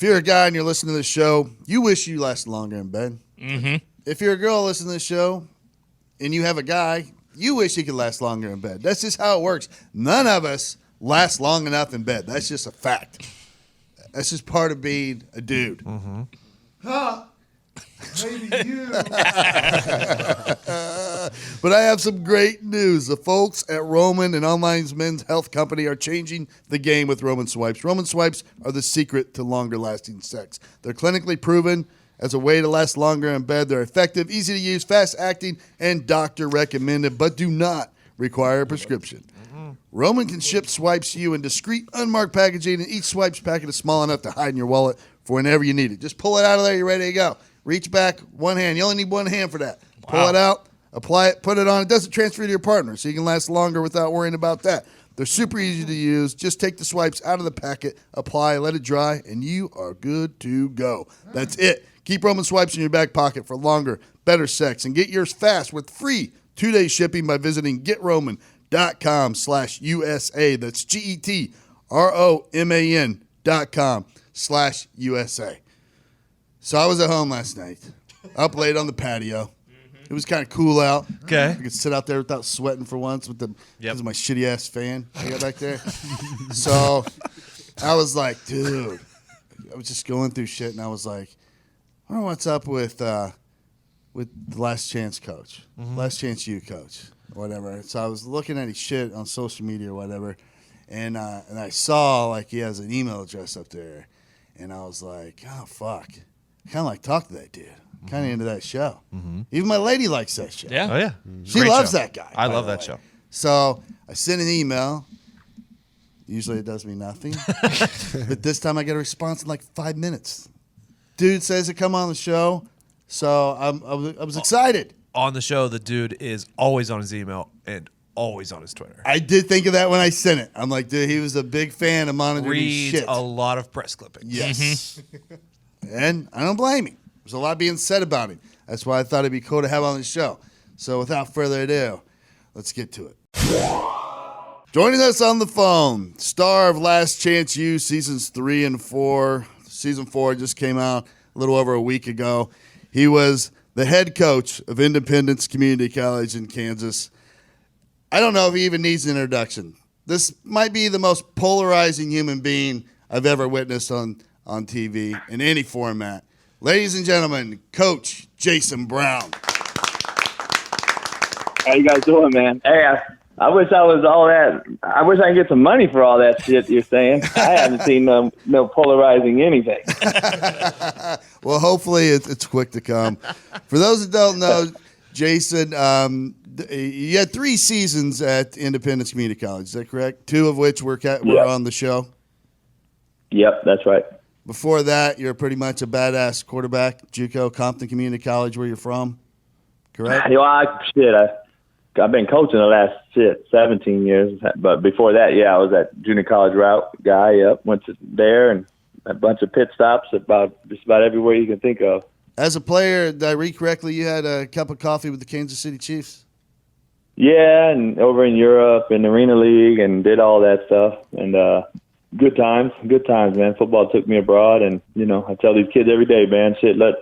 If you're a guy and you're listening to this show, you wish you lasted longer in bed. Mm-hmm. If you're a girl listening to this show and you have a guy, you wish he could last longer in bed. That's just how it works. None of us last long enough in bed. That's just a fact. That's just part of being a dude. Mm-hmm. Huh? Maybe you. But I have some great news. The folks at Roman and Online's men's health company are changing the game with Roman Swipes. Roman Swipes are the secret to longer lasting sex. They're clinically proven as a way to last longer in bed. They're effective, easy to use, fast acting, and doctor recommended, but do not require a prescription. Roman can ship swipes to you in discreet, unmarked packaging, and each swipes packet is small enough to hide in your wallet for whenever you need it. Just pull it out of there, you're ready to go. Reach back, one hand. You only need one hand for that. Wow. Pull it out, apply it, put it on. It doesn't transfer to your partner, so you can last longer without worrying about that. They're super easy to use. Just take the swipes out of the packet, apply, let it dry, and you are good to go. That's it. Keep Roman Swipes in your back pocket for longer, better sex, and get yours fast with free 2-day shipping by visiting GetRoman.com/USA. That's GetRoman.com/USA. So I was at home last night, up late on the patio. It was kind of cool out. Okay. I could sit out there without sweating for once because of my shitty-ass fan I got back there. So I was like, dude, I was just going through shit, and I was like, I don't know what's up with the Last Chance coach, Last Chance U coach, or whatever. So I was looking at his shit on social media or whatever, and I saw, like, he has an email address up there, and I was like, oh, fuck. I kind of like talk to that dude. Kind of into that show. Even my lady likes that show. Yeah. Oh, yeah. She Great loves show. that guy. I by love the that way. show. So I sent an email. Usually it does me nothing. But this time I get a response in like 5 minutes. Dude says to come on the show. So I was excited. On the show, the dude is always on his email and always on his Twitter. I did think of that when I sent it. I'm like, dude, he was a big fan of monitoring Reads shit. a lot of press clippings. Yes. And I don't blame him. There's a lot being said about him. That's why I thought it'd be cool to have on the show. So without further ado, let's get to it. Joining us on the phone, star of Last Chance U seasons 3 and 4. Season 4 just came out a little over a week ago. He was the head coach of Independence Community College in Kansas. I don't know if he even needs an introduction. This might be the most polarizing human being I've ever witnessed on TV in any format. Ladies and gentlemen, Coach Jason Brown. How you guys doing, man? Hey, I wish I was all that. I wish I could get some money for all that shit you're saying. I haven't seen no polarizing anything. Well, hopefully it's quick to come. For those that don't know, Jason, you had 3 seasons at Independence Community College. Is that correct? 2 of which were on the show? Yep, that's right. Before that, you're pretty much a badass quarterback, JUCO, Compton Community College, where you're from, correct? I've been coaching the last 17 years. But before that, I was at junior college route guy. Yep, went to there and a bunch of pit stops about just about everywhere you can think of. As a player, did I read correctly, you had a cup of coffee with the Kansas City Chiefs? Yeah, and over in Europe in the Arena League and did all that stuff. And good times, man. Football took me abroad, and I tell these kids every day, man, shit, let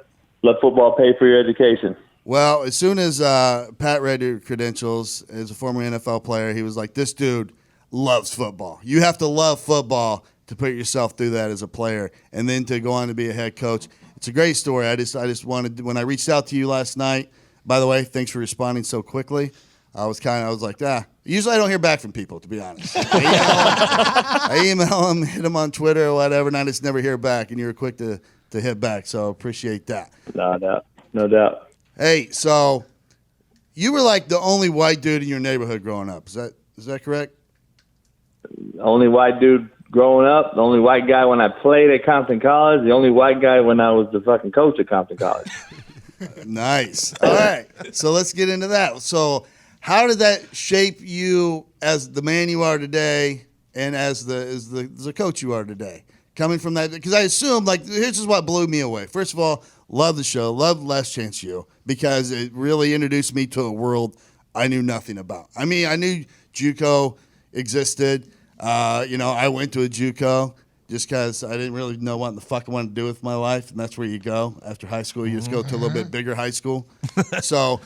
football pay for your education. Well, as soon as Pat read your credentials as a former NFL player, he was like, this dude loves football. You have to love football to put yourself through that as a player, and then to go on to be a head coach. It's a great story. I just wanted, when I reached out to you last night, by the way, thanks for responding so quickly. I was like, usually I don't hear back from people, to be honest. I email them, hit them on Twitter or whatever, and I just never hear back, and you were quick to hit back, so appreciate that. No doubt. Hey, so you were like the only white dude in your neighborhood growing up. Is that correct? Only white dude growing up, the only white guy when I played at Compton College, the only white guy when I was the fucking coach at Compton College. Nice. All right, so let's get into that. So how did that shape you as the man you are today and as the coach you are today? Coming from that, because I assume, like, here's just what blew me away. First of all, love the show, love Last Chance U, because it really introduced me to a world I knew nothing about. I mean, I knew JUCO existed. I went to a JUCO. just because I didn't really know what the fuck I wanted to do with my life, and that's where you go after high school. You just go to a little bit bigger high school. So,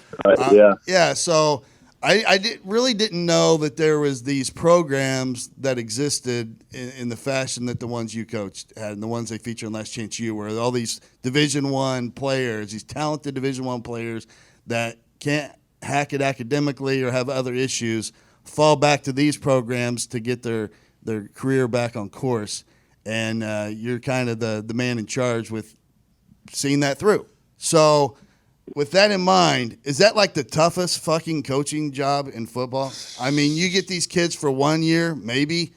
so I really didn't know that there was these programs that existed in the fashion that the ones you coached had, and the ones they feature in Last Chance U, where all these Division I players, these talented Division I players that can't hack it academically or have other issues, fall back to these programs to get their career back on course. And you're kind of the man in charge with seeing that through. So with that in mind, is that like the toughest fucking coaching job in football? I mean, you get these kids for 1 year, maybe,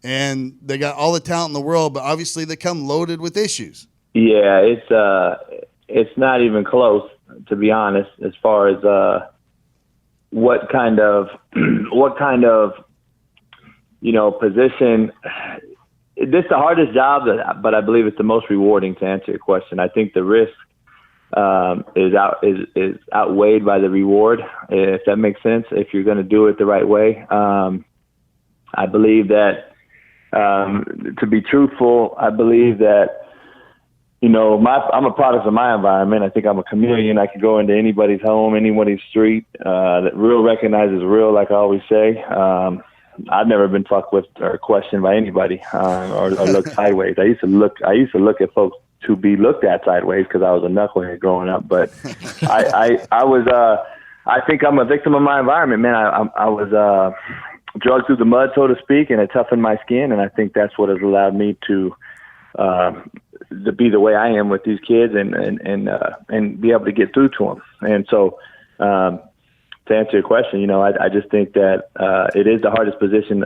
and they got all the talent in the world, but obviously they come loaded with issues. Yeah, it's not even close, to be honest, as far as what kind of position. This is the hardest job, but I believe it's the most rewarding, to answer your question. I think the risk is outweighed by the reward, if that makes sense, if you're going to do it the right way. I believe that, to be truthful, I believe that, I'm a product of my environment. I think I'm a chameleon. I could go into anybody's home, anybody's street. That real recognizes real, like I always say. I've never been fucked with or questioned by anybody, or looked sideways. I used to look at folks to be looked at sideways because I was a knucklehead growing up. But I think I'm a victim of my environment, man. I was drugged through the mud, so to speak, and it toughened my skin. And I think that's what has allowed me to be the way I am with these kids and be able to get through to them. And so, to answer your question, I just think that it is the hardest position,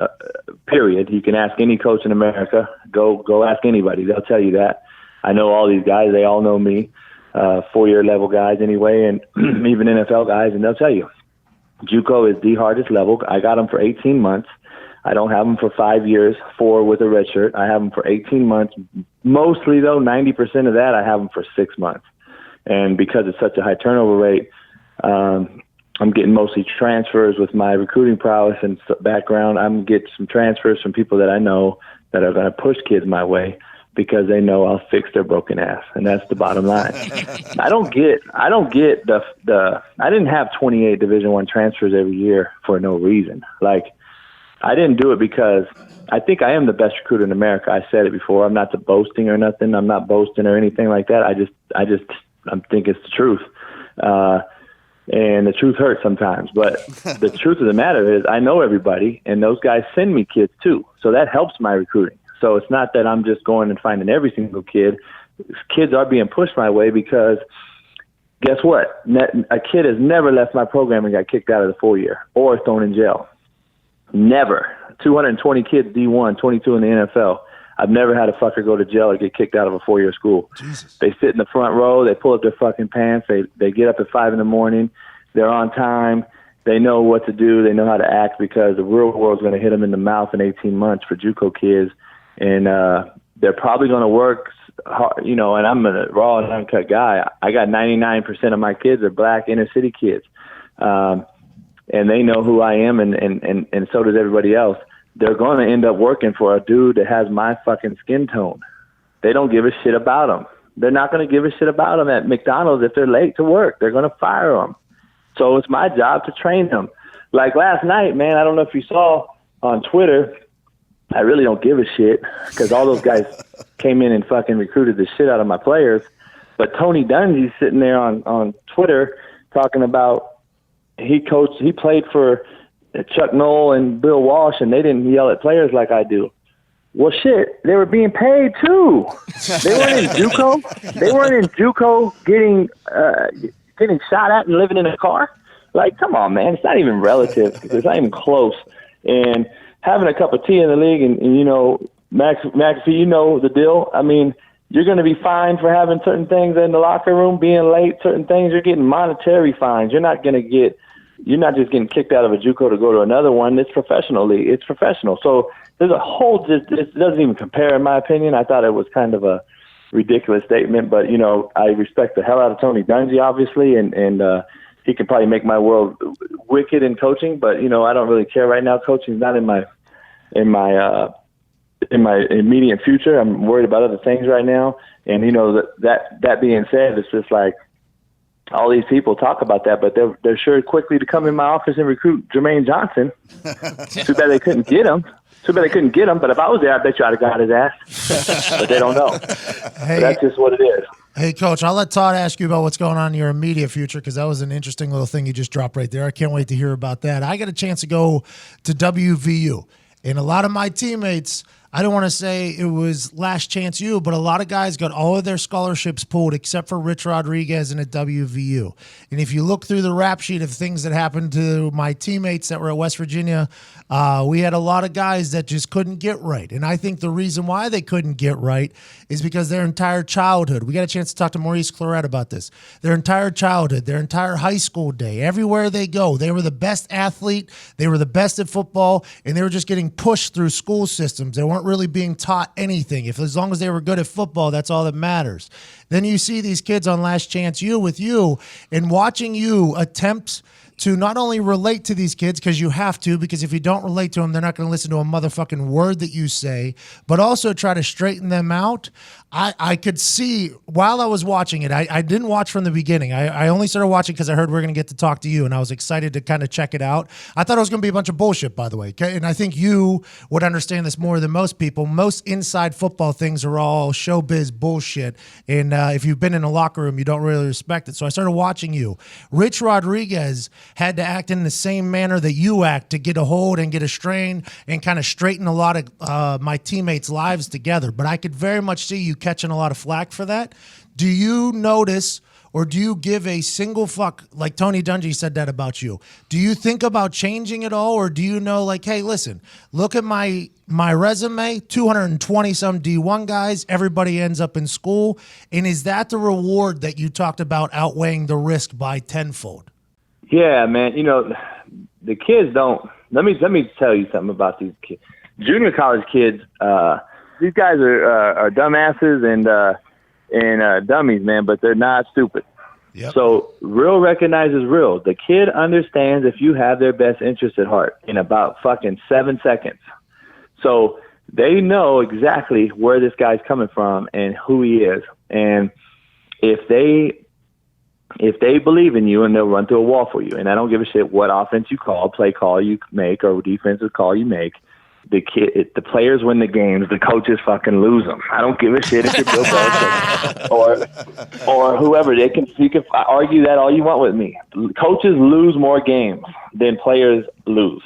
period. You can ask any coach in America. Go ask anybody. They'll tell you that. I know all these guys. They all know me, 4-year level guys anyway, and even NFL guys, and they'll tell you. JUCO is the hardest level. I got them for 18 months. I don't have them for 5 years, 4 with a red shirt. I have them for 18 months. Mostly, though, 90% of that, I have them for 6 months. And because it's such a high turnover rate, I'm getting mostly transfers with my recruiting prowess and background. I'm getting some transfers from people that I know that are going to push kids my way because they know I'll fix their broken ass, and that's the bottom line. I don't get the. I didn't have 28 Division I transfers every year for no reason. Like, I didn't do it because I think I am the best recruiter in America. I said it before. I'm not the boasting or nothing. I'm not boasting or anything like that. I think it's the truth. And the truth hurts sometimes. But the truth of the matter is I know everybody, and those guys send me kids too. So that helps my recruiting. So it's not that I'm just going and finding every single kid. Kids are being pushed my way because guess what? A kid has never left my program and got kicked out of the 4-year or thrown in jail. Never. 220 kids D1, 22 in the NFL. I've never had a fucker go to jail or get kicked out of a 4-year school. Jesus. They sit in the front row. They pull up their fucking pants. They get up at 5 a.m. They're on time. They know what to do. They know how to act because the real world's going to hit them in the mouth in 18 months for JUCO kids. And they're probably going to work hard, and I'm a raw and uncut guy. I got 99% of my kids are black inner city kids. And they know who I am, and so does everybody else. They're going to end up working for a dude that has my fucking skin tone. They don't give a shit about them. They're not going to give a shit about them at McDonald's if they're late to work. They're going to fire them. So it's my job to train them. Like last night, man, I don't know if you saw on Twitter, I really don't give a shit because all those guys came in and fucking recruited the shit out of my players. But Tony Dungy's sitting there on Twitter talking about he played for Chuck Noll and Bill Walsh, and they didn't yell at players like I do. Well, shit, they were being paid too. They weren't in JUCO. They weren't in JUCO getting shot at and living in a car. Like, come on, man. It's not even relative. It's not even close. And having a cup of tea in the league, and McAfee, you know the deal. I mean, you're going to be fined for having certain things in the locker room, being late, certain things. You're getting monetary fines. You're not just getting kicked out of a JUCO to go to another one. It's professionally. It's professional. So there's a whole, it doesn't even compare in my opinion. I thought it was kind of a ridiculous statement, but I respect the hell out of Tony Dungy, obviously, and he could probably make my world wicked in coaching, but I don't really care right now. Coaching is not in my in my immediate future. I'm worried about other things right now. And, that being said, it's just like all these people talk about that, but they're sure quickly to come in my office and recruit Jermaine Johnson. Too bad they couldn't get him. But if I was there, I bet you I'd have got his ass. But they don't know. Hey, that's just what it is. Hey, Coach, I'll let Todd ask you about what's going on in your immediate future because that was an interesting little thing you just dropped right there. I can't wait to hear about that. I got a chance to go to WVU, and a lot of my teammates – I don't want to say it was last chance U, but a lot of guys got all of their scholarships pulled except for Rich Rodriguez and at WVU. And if you look through the rap sheet of things that happened to my teammates that were at West Virginia, we had a lot of guys that just couldn't get right. And I think the reason why they couldn't get right is because their entire childhood, we got a chance to talk to Maurice Claret about this, their entire childhood, their entire high school day, everywhere they go, they were the best athlete, they were the best at football, and they were just getting pushed through school systems. They weren't really being taught anything. As long as they were good at football, that's all that matters. Then you see these kids on Last Chance U with you, and watching you attempt to not only relate to these kids, because you have to, because if you don't relate to them, they're not going to listen to a motherfucking word that you say, but also try to straighten them out. I could see while I was watching it, I didn't watch from the beginning. I only started watching because I heard we're going to get to talk to you, and I was excited to kind of check it out. I thought it was going to be a bunch of bullshit, by the way. And I think you would understand this more than most people. Most inside football things are all showbiz bullshit. And if you've been in a locker room, you don't really respect it. So I started watching you. Rich Rodriguez had to act in the same manner that you act to get a hold and get a strain and kind of straighten a lot of my teammates' lives together. But I could very much see you catching a lot of flack for that. Do you notice or do you give a single fuck, like Tony Dungy said that about you? Do you think about changing it all, or do you know, like, hey, listen, look at my resume, 220-some D1 guys, everybody ends up in school, and is that the reward that you talked about outweighing the risk by tenfold? Yeah, man. The kids don't. Let me tell you something about these kids. Junior college kids. These guys are dumbasses and dummies, man. But they're not stupid. Yep. So real recognizes real. The kid understands if you have their best interest at heart in about fucking 7 seconds. So they know exactly where this guy's coming from and who he is. And if they believe in you, and they'll run through a wall for you. And I don't give a shit what offense you call, play call you make, or defensive call you make. The players win the games. The coaches fucking lose them. I don't give a shit if you're Bill Belichick or whoever. You can argue that all you want with me. Coaches lose more games than players lose.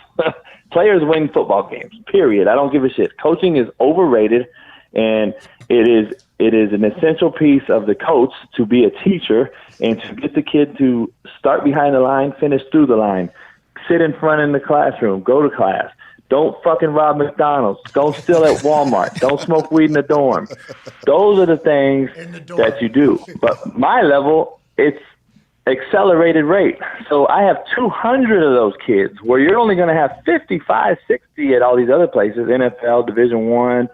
Players win football games. Period. I don't give a shit. Coaching is overrated, and it is an essential piece of the coach to be a teacher and to get the kid to start behind the line, finish through the line, sit in front in the classroom, go to class. Don't fucking rob McDonald's. Don't steal at Walmart. Don't smoke weed in the dorm. Those are the things that you do. But my level, it's accelerated rate. So I have 200 of those kids where you're only going to have 55, 60 at all these other places, NFL, Division I.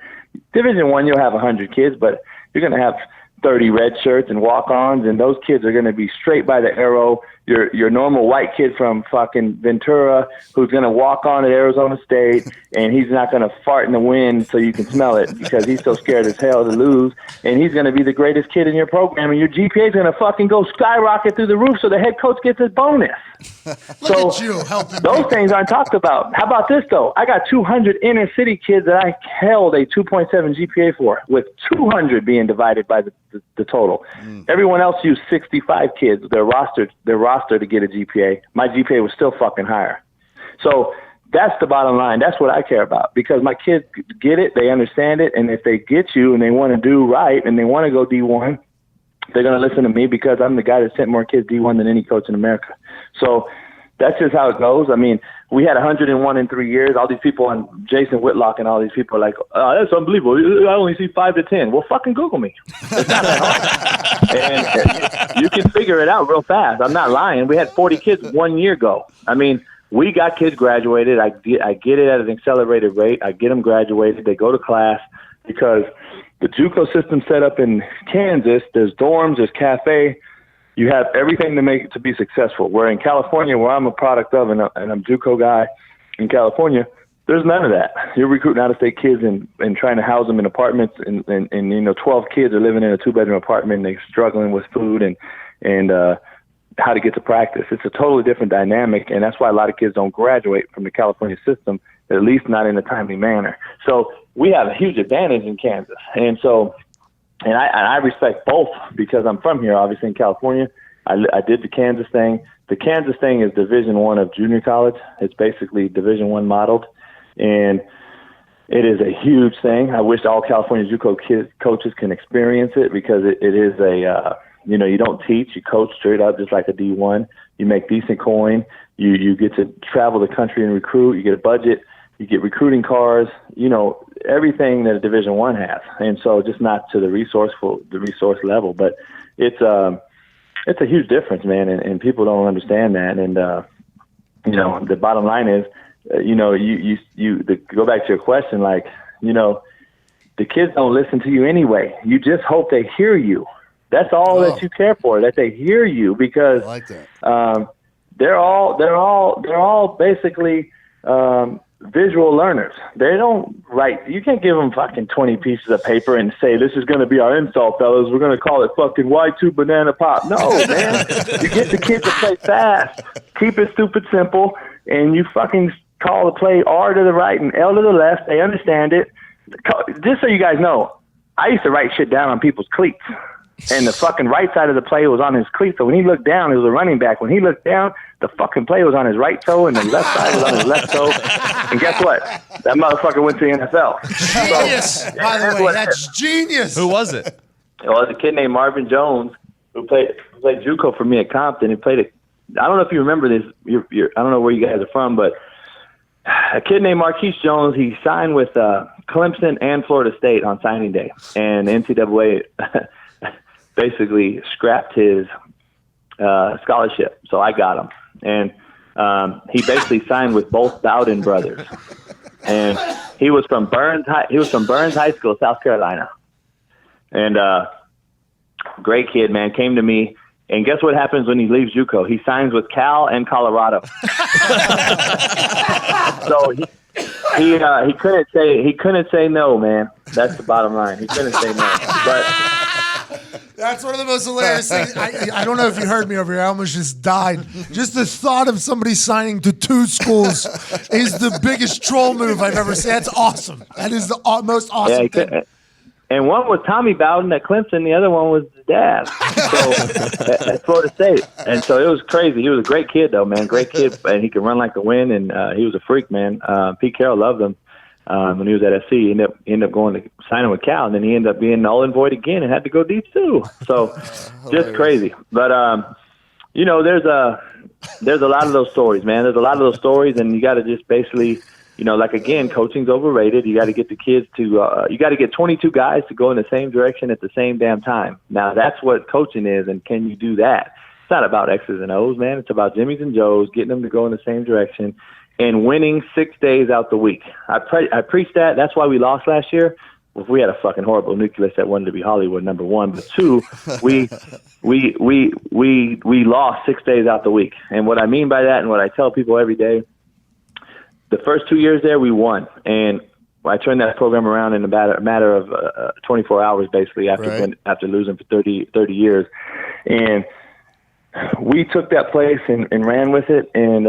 Division I, you'll have 100 kids, but you're going to have 30 red shirts and walk-ons, and those kids are going to be straight by the arrow. Your normal white kid from fucking Ventura who's going to walk on at Arizona State, and he's not going to fart in the wind so you can smell it because he's so scared as hell to lose, and he's going to be the greatest kid in your program, and your GPA is going to fucking go skyrocket through the roof so the head coach gets his bonus. Look at you helping those things aren't talked about. How about this, though? I got 200 inner city kids that I held a 2.7 GPA for, with 200 being divided by the total. Everyone else used 65 kids. Their roster to get a GPA. My GPA was still fucking higher. So that's the bottom line. That's what I care about, because my kids get it, they understand it, and if they get you and they want to do right and they want to go D1, they're going to listen to me because I'm the guy that sent more kids D1 than any coach in America. So that's just how it goes. I mean, we had 101 in 3 years. All these people on Jason Whitlock and all these people are like, oh, that's unbelievable. I only see 5 to 10. Well, fucking Google me. It's not that hard. And you can figure it out real fast. I'm not lying. We had 40 kids 1 year ago. I mean, we got kids graduated. I get it at an accelerated rate. I get them graduated. They go to class because the JUCO system set up in Kansas, there's dorms, there's cafe. You have everything to make it to be successful. Where in California, where I'm a product of, and I'm a JUCO guy in California, There's none of that. You're recruiting out-of-state kids and trying to house them in apartments, and 12 kids are living in a 2-bedroom apartment, and they're struggling with food and how to get to practice. It's a totally different dynamic, and that's why a lot of kids don't graduate from the California system, at least not in a timely manner. So we have a huge advantage in Kansas, and I respect both because I'm from here, obviously in California. I did the Kansas thing. The Kansas thing is Division I of junior college. It's basically Division I modeled. And it is a huge thing. I wish all California JUCO coaches can experience it because it is you don't teach, you coach straight up just like a D1. You make decent coin. You get to travel the country and recruit. You get a budget. You get recruiting cars. Everything that a Division I has. And so just not to the resource level, but it's a huge difference, man. And people don't understand that. And the bottom line is, go back to your question, the kids don't listen to you anyway. You just hope they hear you. That's all that you care for, that they hear you, because I like that. They're all basically visual learners. They don't write. You can't give them fucking 20 pieces of paper and say, this is going to be our insult, fellas. We're going to call it fucking Y2 banana pop. No, man. You get the kids to play fast. Keep it stupid simple, and you fucking call the play R to the right and L to the left. They understand it. Just so you guys know, I used to write shit down on people's cleats. And the fucking right side of the play was on his cleat. So when he looked down, it was a running back. When he looked down, the fucking play was on his right toe, and the left side was on his left toe. And guess what? That motherfucker went to the NFL. Genius. By the way, that's genius. Who was it? It was a kid named Marvin Jones who played JUCO for me at Compton. He played I don't know if you remember this. I don't know where you guys are from, but a kid named Marquise Jones, he signed with Clemson and Florida State on signing day. And NCAA basically scrapped his scholarship. So I got him. And he basically signed with both Bowden brothers. And he was from Burns High School, South Carolina. And great kid, man, came to me. And guess what happens when he leaves JUCO? He signs with Cal and Colorado. So he couldn't say no, man. That's the bottom line. He couldn't say no. But that's one of the most hilarious things. I don't know if you heard me over here. I almost just died. Just the thought of somebody signing to 2 schools is the biggest troll move I've ever seen. That's awesome. That is the most awesome thing. And one was Tommy Bowden at Clemson. The other one was his dad. So at Florida State. And so it was crazy. He was a great kid, though, man. Great kid. And he could run like the wind. And he was a freak, man. Pete Carroll loved him when he was at SC. He ended up going to signing with Cal. And then he ended up being null and void again and had to go D2. So just crazy. But, there's a lot of those stories, man. There's a lot of those stories. And you got to just basically – again, coaching's overrated. You got to get the kids to you got to get 22 guys to go in the same direction at the same damn time. Now, that's what coaching is, and can you do that? It's not about X's and O's, man. It's about Jimmys and Joes, getting them to go in the same direction and winning 6 days out the week. I preach that. That's why we lost last year. Well, we had a fucking horrible nucleus that wanted to be Hollywood, number one. But 2, we lost 6 days out the week. And what I mean by that and what I tell people every day, the first 2 years there, we won. And I turned that program around in about a matter of 24 hours, basically, after losing for 30 years. And we took that place and ran with it. And,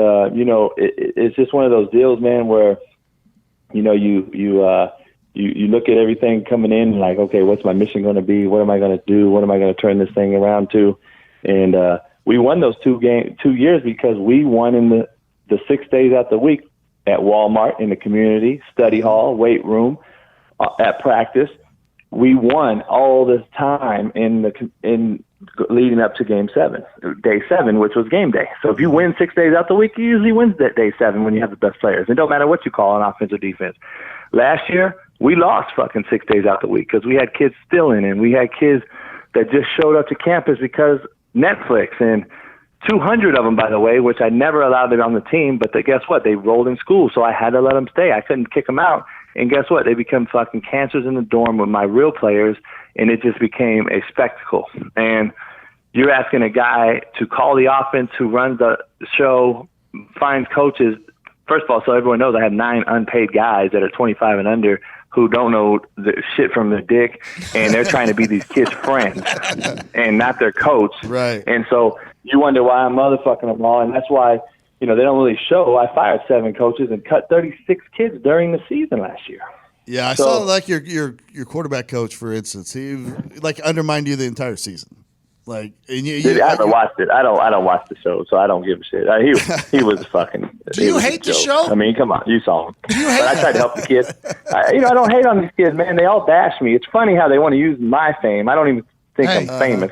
it's just one of those deals, man, where, you look at everything coming in like, okay, what's my mission going to be? What am I going to do? What am I going to turn this thing around to? And we won those 2 years because we won in the 6 days out the week. At Walmart, in the community, study hall, weight room, at practice. We won all this time in leading up to Game 7, Day 7, which was game day. So if you win 6 days out the week, you usually win that Day 7 when you have the best players. It don't matter what you call on offense or defense. Last year, we lost fucking 6 days out the week because we had kids still in, and we had kids that just showed up to campus because Netflix, and 200 of them, by the way, which I never allowed it on the team, but guess what? They rolled in school, so I had to let them stay. I couldn't kick them out. And guess what? They become fucking cancers in the dorm with my real players, and it just became a spectacle. And you're asking a guy to call the offense who runs the show, finds coaches, first of all, so everyone knows I have 9 unpaid guys that are 25 and under who don't know the shit from their dick, and they're trying to be these kids' friends and not their coach. Right. And so you wonder why I'm motherfucking them all, and that's why, they don't really show. I fired 7 coaches and cut 36 kids during the season last year. Yeah, I saw like your quarterback coach, for instance. He like undermined you the entire season. Like, and I haven't watched it. I don't watch the show, so I don't give a shit. He was fucking. Do you hate the show? I mean, come on, you saw him. Do you hate? But I tried to help the kids. I don't hate on these kids, man. They all bash me. It's funny how they want to use my fame. I don't even think I'm famous.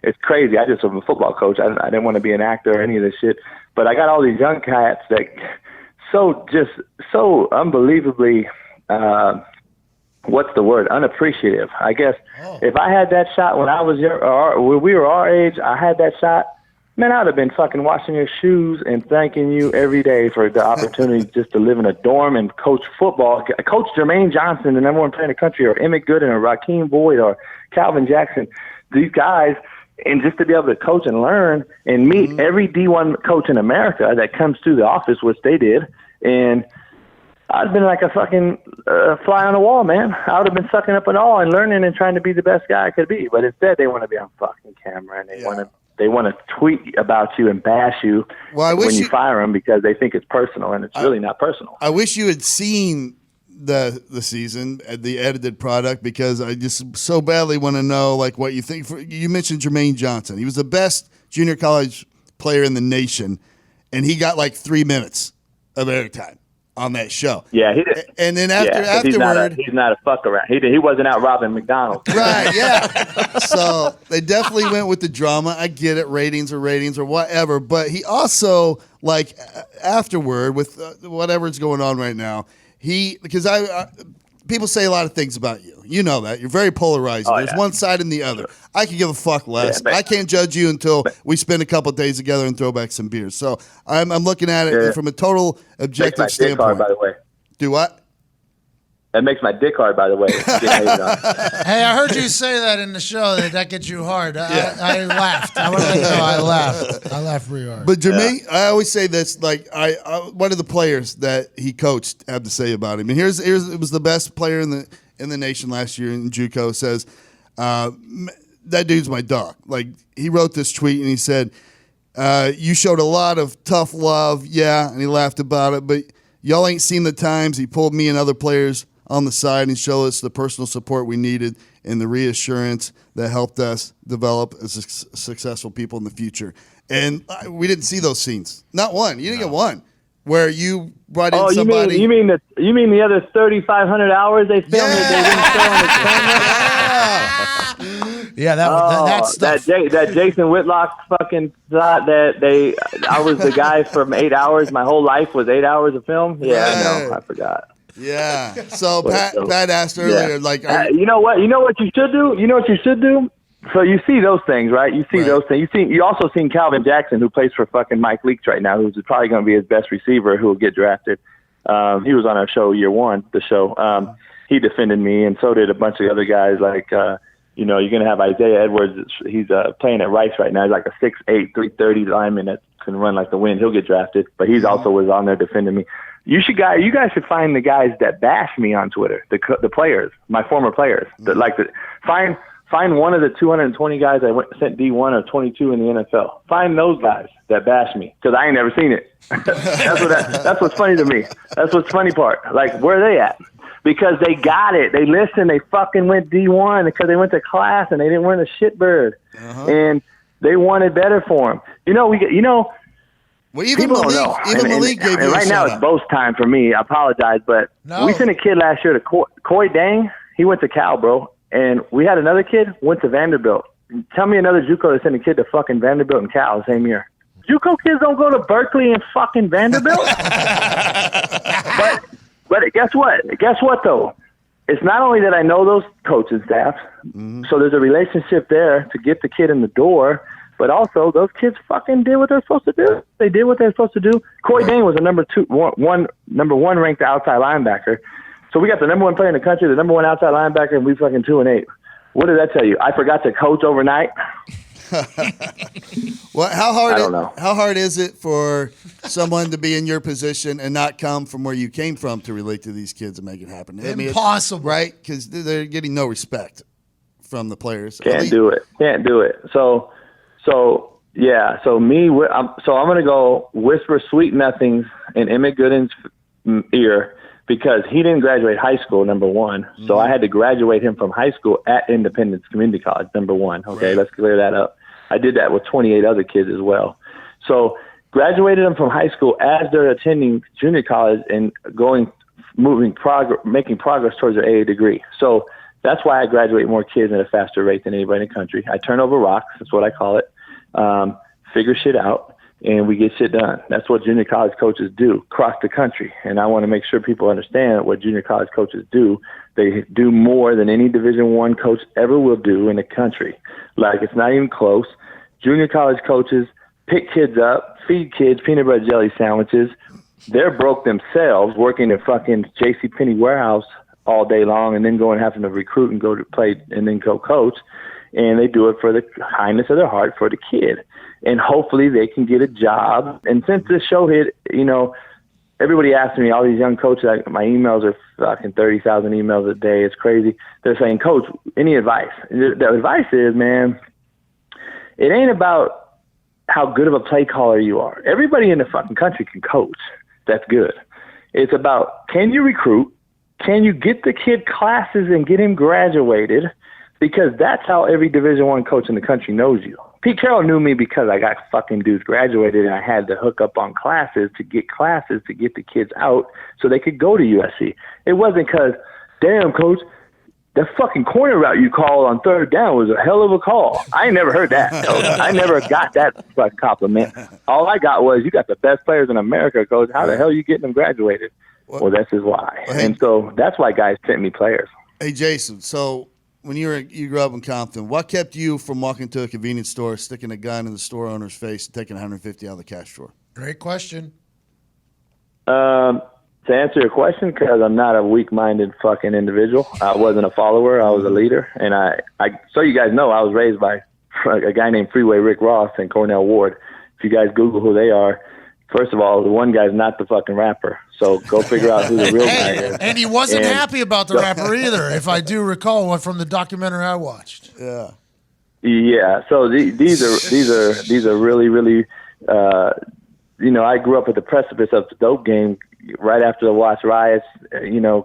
It's crazy. I just was a football coach. I didn't want to be an actor or any of this shit. But I got all these young cats that so unbelievably, what's the word? Unappreciative. I guess if I had that shot when I was when we were our age, I had that shot, man, I'd have been fucking washing your shoes and thanking you every day for the opportunity just to live in a dorm and coach football. Coach Jermaine Johnson, the number 1 player in the country, or Emmett Gooden, or Raheem Boyd, or Calvin Jackson. These guys. And just to be able to coach and learn and meet every D1 coach in America that comes through the office, which they did. And I'd been like a fucking fly on the wall, man. I would have been sucking up and all and learning and trying to be the best guy I could be. But instead, they want to be on fucking camera, and they want to tweet about you and bash you when you fire them because they think it's personal, and it's really not personal. I wish you had seen the season, the edited product, because I just so badly want to know like what you think. You mentioned Jermaine Johnson. He was the best junior college player in the nation, and he got like 3 minutes of airtime on that show. Yeah, he did. And then afterward, he's not a fuck around. He wasn't out robbing McDonald's. Right? Yeah. So they definitely went with the drama. I get it, ratings or whatever. But he also like afterward with whatever's going on right now. Because people say a lot of things about you. You know that. You're very polarizing. There's one side and the other. I can give a fuck less. Yeah, I can't judge you until we spend a couple of days together and throw back some beers. So I'm looking at it from a total objective standpoint. Dick hard, by the way. Do what? That makes my dick hard, by the way. Hey, I heard you say that in the show that gets you hard. I laughed. I want to let you know I laughed. I laughed pretty hard. But Jermaine, I always say this, like one of the players that he coached had to say about him. And here's it was the best player in the nation last year in JUCO, says, that dude's my dog. Like he wrote this tweet and he said, you showed a lot of tough love, and he laughed about it, but y'all ain't seen the times he pulled me and other players on the side and showed us the personal support we needed and the reassurance that helped us develop as successful people in the future. And we didn't see those scenes. Not one. You didn't get one where you brought in somebody. You mean the other 3,500 hours they filmed that they didn't show on the camera? Yeah, that stuff. That Jason Whitlock fucking thought that I was the guy from 8 hours. My whole life was 8 hours of film. Yeah, I know. I forgot. Yeah. So Pat asked earlier, like, you know what? You know what you should do? You know what you should do? So you see those things, right? You see those things. You also seen Calvin Jackson, who plays for fucking Mike Leach right now, who's probably going to be his best receiver, who will get drafted. He was on our show year one, the show. He defended me, and so did a bunch of other guys. Like, you're going to have Isaiah Edwards. He's playing at Rice right now. He's like a 6'8", 330 lineman that can run like the wind. He'll get drafted, but he's also was on there defending me. You guys should find the guys that bash me on Twitter, the players, my former players. Find one of the 220 guys I sent D1 or 22 in the NFL. Find those guys that bash me, because I ain't never seen it. That's what's funny to me. That's what's funny part. Like, where are they at? Because they got it. They listened. They fucking went D1 because they went to class and they didn't wear the shitbird. And they wanted better for them. Well, even Malik gave you a right now, it's boast time for me. I apologize, but we sent a kid last year to Coy Dang. He went to Cal, bro. And we had another kid went to Vanderbilt. Tell me another JUCO that sent a kid to fucking Vanderbilt and Cal the same year. JUCO kids don't go to Berkeley and fucking Vanderbilt. But guess what? Guess what, though? It's not only that I know those coaching staff, so there's a relationship there to get the kid in the door, but also those kids fucking did what they're supposed to do. They did what they're supposed to do. Coy Dane was a number one ranked outside linebacker. So we got the number one player in the country, the number one outside linebacker, and we fucking 2-8. What did that tell you? I forgot to coach overnight. Well, I don't know. How hard is it for someone to be in your position and not come from where you came from to relate to these kids and make it happen? I mean, Impossible, right? Because they're getting no respect from the players. Can't do it. So yeah. So I'm going to go whisper sweet nothings in Emmett Gooden's ear because he didn't graduate high school, number one. Mm-hmm. So I had to graduate him from high school at Independence Community College, number one. Okay, right. Let's clear that up. I did that with 28 other kids as well. So graduated them from high school as they're attending junior college and making progress towards their AA degree. So that's why I graduate more kids at a faster rate than anybody in the country. I turn over rocks. That's what I call it. Figure shit out, and we get shit done. That's what junior college coaches do across the country. And I want to make sure people understand what junior college coaches do. They do more than any Division I coach ever will do in the country. Like, it's not even close. Junior college coaches pick kids up, feed kids peanut butter jelly sandwiches. They're broke themselves working at fucking JCPenney warehouse all day long and then going having to recruit and go to play and then go coach. And they do it for the kindness of their heart for the kid. And hopefully they can get a job. And since this show hit, everybody asks me, all these young coaches, my emails are fucking 30,000 emails a day. It's crazy. They're saying, Coach, any advice? The advice is, man, it ain't about how good of a play caller you are. Everybody in the fucking country can coach. That's good. It's about, can you recruit? Can you get the kid classes and get him graduated? Because that's how every Division I coach in the country knows you. Pete Carroll knew me because I got fucking dudes graduated and I had to hook up on classes to get the kids out so they could go to USC. It wasn't because, damn, Coach, that fucking corner route you called on third down was a hell of a call. I ain't never heard that, Coach. I never got that fucking compliment. All I got was, you got the best players in America, Coach. How the hell are you getting them graduated? Well, that's just why. And so that's why guys sent me players. Hey, Jason, so when you grew up in Compton, what kept you from walking to a convenience store, sticking a gun in the store owner's face, and taking $150 out of the cash drawer? Great question. To answer your question, because I'm not a weak-minded fucking individual. I wasn't a follower. I was a leader. And I so you guys know, I was raised by a guy named Freeway Rick Ross and Cornell Ward. If you guys Google who they are, first of all, the one guy's not the fucking rapper. So go figure out who the real guy is. And he wasn't happy about the rapper either, if I do recall one from the documentary I watched. Yeah. Yeah. So these are really, really, I grew up at the precipice of the dope game right after the Watts riots.